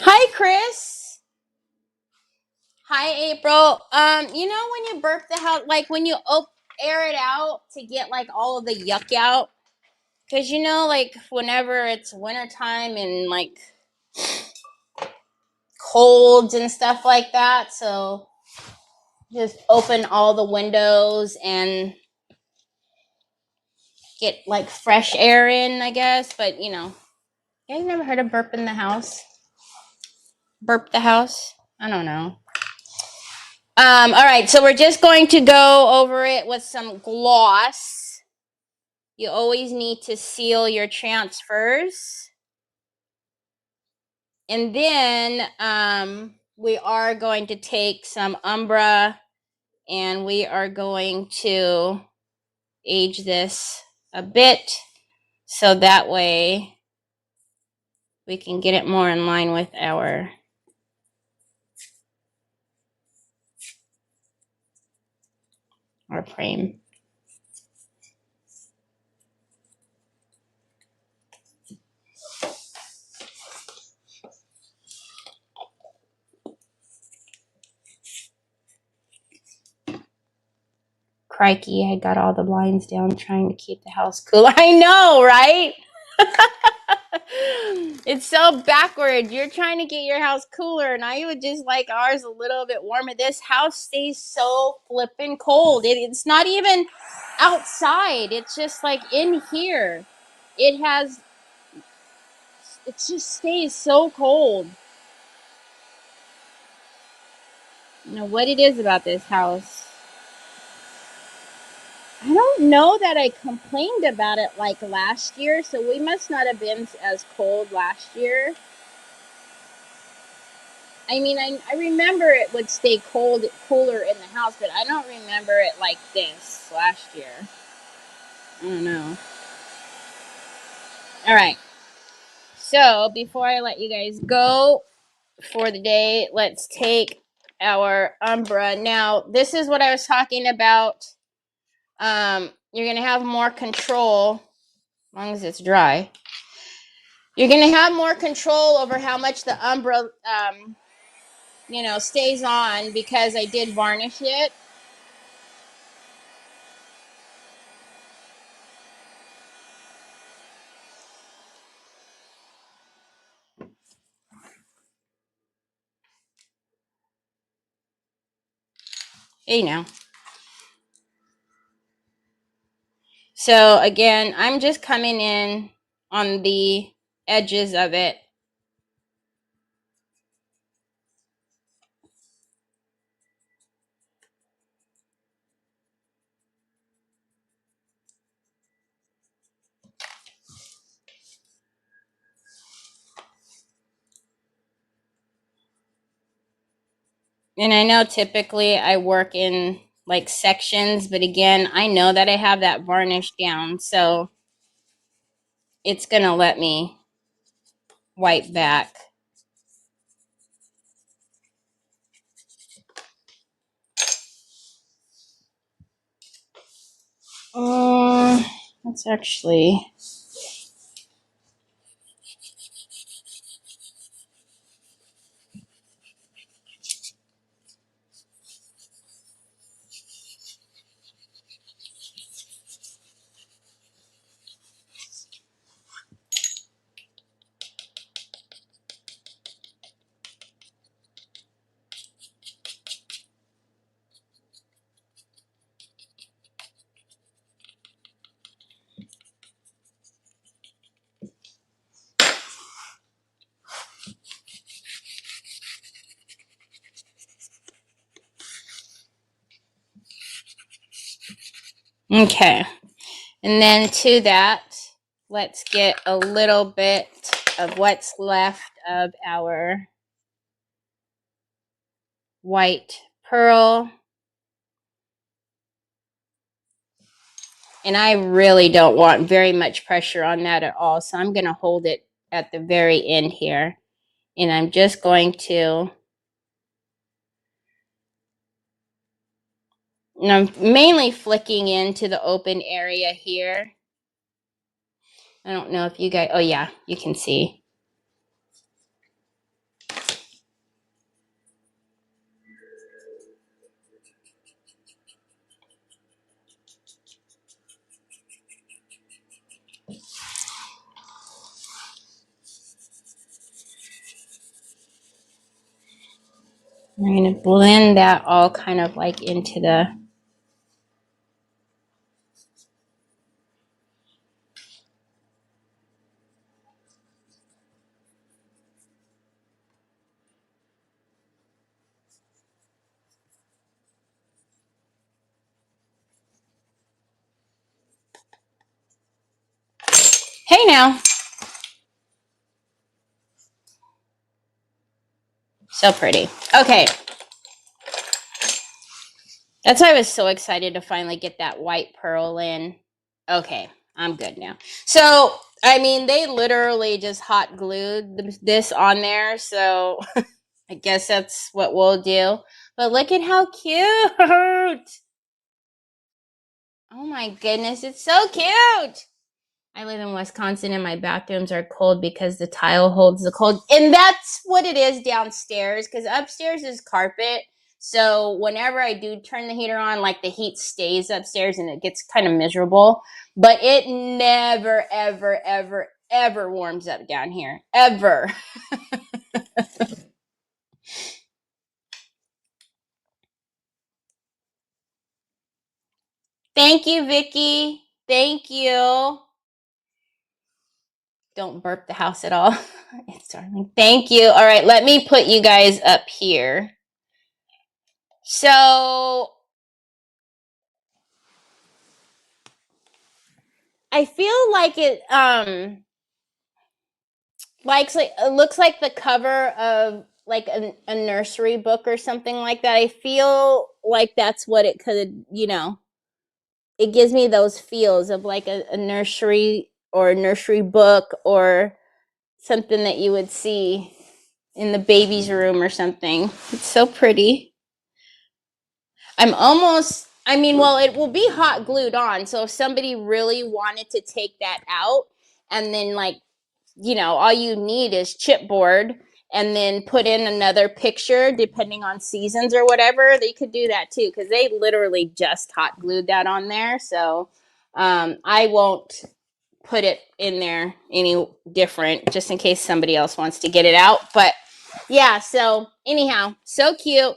Hi, Chris. Hi, April. When you burp the house, like when you air it out to get like all of the yuck out, because like whenever it's wintertime and like colds and stuff like that, so just open all the windows and get like fresh air in, I guess. But you guys never heard of burp in the house? Burp the house? I don't know. All right, so we're just going to go over it with some gloss. You always need to seal your transfers. And then we are going to take some Umbra and we are going to age this a bit so that way we can get it more in line with our frame. Crikey, I got all the blinds down trying to keep the house cool. I know, right? It's so backward. You're trying to get your house cooler, and I would just like ours a little bit warmer. This house stays so flippin' cold. It's not even outside. It's just like in here. It just stays so cold. What it is about this house. I don't know that I complained about it like last year, so we must not have been as cold last year. I mean, I remember it would stay cooler in the house, but I don't remember it like this last year. I don't know. All right. So before I let you guys go for the day, let's take our Umbra. Now, this is what I was talking about. You're going to have more control as long as it's dry. You're going to have more control over how much the Umbra, stays on because I did varnish it. Hey, now. So again, I'm just coming in on the edges of it. And I know typically I work in like sections, but again, I know that I have that varnish down, so it's gonna let me wipe back. That's actually okay. And then to that, let's get a little bit of what's left of our white pearl. And I really don't want very much pressure on that at all. So I'm going to hold it at the very end here. And I'm just going to, and I'm mainly flicking into the open area here. I don't know if you guys, oh yeah, you can see. I'm going to blend that all kind of like into the, hey now. So pretty. Okay. That's why I was so excited to finally get that white pearl in. Okay, I'm good now. So, I mean, they literally just hot glued this on there. So, I guess that's what we'll do. But look at how cute. Oh my goodness, it's so cute. I live in Wisconsin and my bathrooms are cold because the tile holds the cold. And that's what it is downstairs because upstairs is carpet. So whenever I do turn the heater on, like the heat stays upstairs and it gets kind of miserable. But it never, ever, ever, ever warms up down here. Ever. Thank you, Vicky. Thank you. Don't burp the house at all. It's darling. Thank you. All right, let me put you guys up here. So I feel like it it looks like the cover of like a nursery book or something like that. I feel like that's what it could, it gives me those feels of like a nursery or a nursery book or something that you would see in the baby's room or something. It's so pretty. Well, it will be hot glued on. So if somebody really wanted to take that out and then all you need is chipboard and then put in another picture depending on seasons or whatever, they could do that too because they literally just hot glued that on there. So I won't put it in there any different just in case somebody else wants to get it out. But yeah, so anyhow, so cute.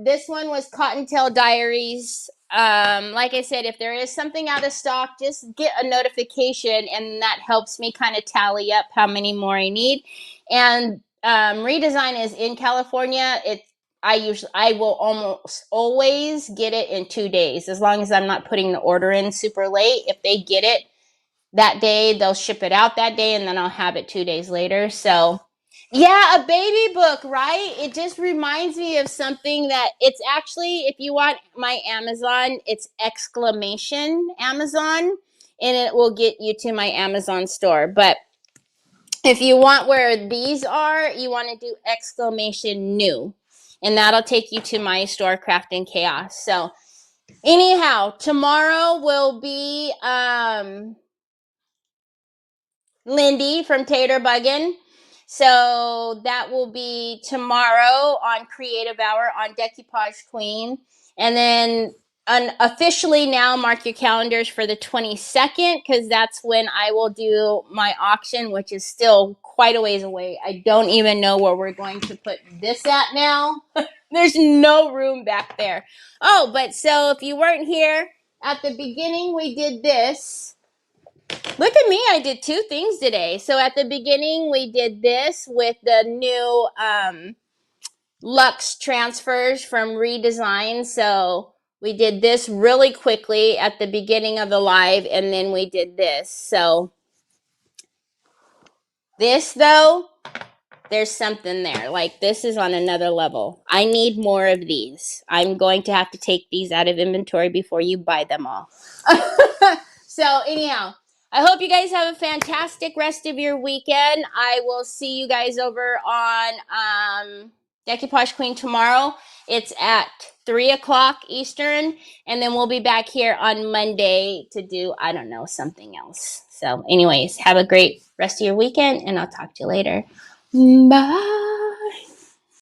This one was Cottontail Diaries. Like I said, if there is something out of stock, just get a notification and that helps me kind of tally up how many more I need. And redesign is in California. I will almost always get it in 2 days as long as I'm not putting the order in super late. If they get it that day, they'll ship it out that day and then I'll have it 2 days later. So Yeah, a baby book, right? It just reminds me of something that it's actually, if you want my Amazon, it's exclamation Amazon, and it will get you to my Amazon store. But if you want where these are, you want to do exclamation new, and that'll take you to my store, Craft and Chaos. So anyhow, tomorrow will be Lindy from Tater Buggin. So that will be tomorrow on Creative Hour on Decoupage Queen. And then officially now mark your calendars for the 22nd, because that's when I will do my auction, which is still quite a ways away. I don't even know where we're going to put this at now. There's no room back there. Oh, but so if you weren't here at the beginning, we did this. Look at me, I did two things today. So at the beginning, we did this with the new Luxe transfers from Redesign. So we did this really quickly at the beginning of the live, and then we did this. So this, though, there's something there. Like, this is on another level. I need more of these. I'm going to have to take these out of inventory before you buy them all. So anyhow, I hope you guys have a fantastic rest of your weekend. I will see you guys over on Decoupage Queen tomorrow. It's at 3 o'clock Eastern, and then we'll be back here on Monday to do, I don't know, something else. So anyways, have a great rest of your weekend, and I'll talk to you later. Bye.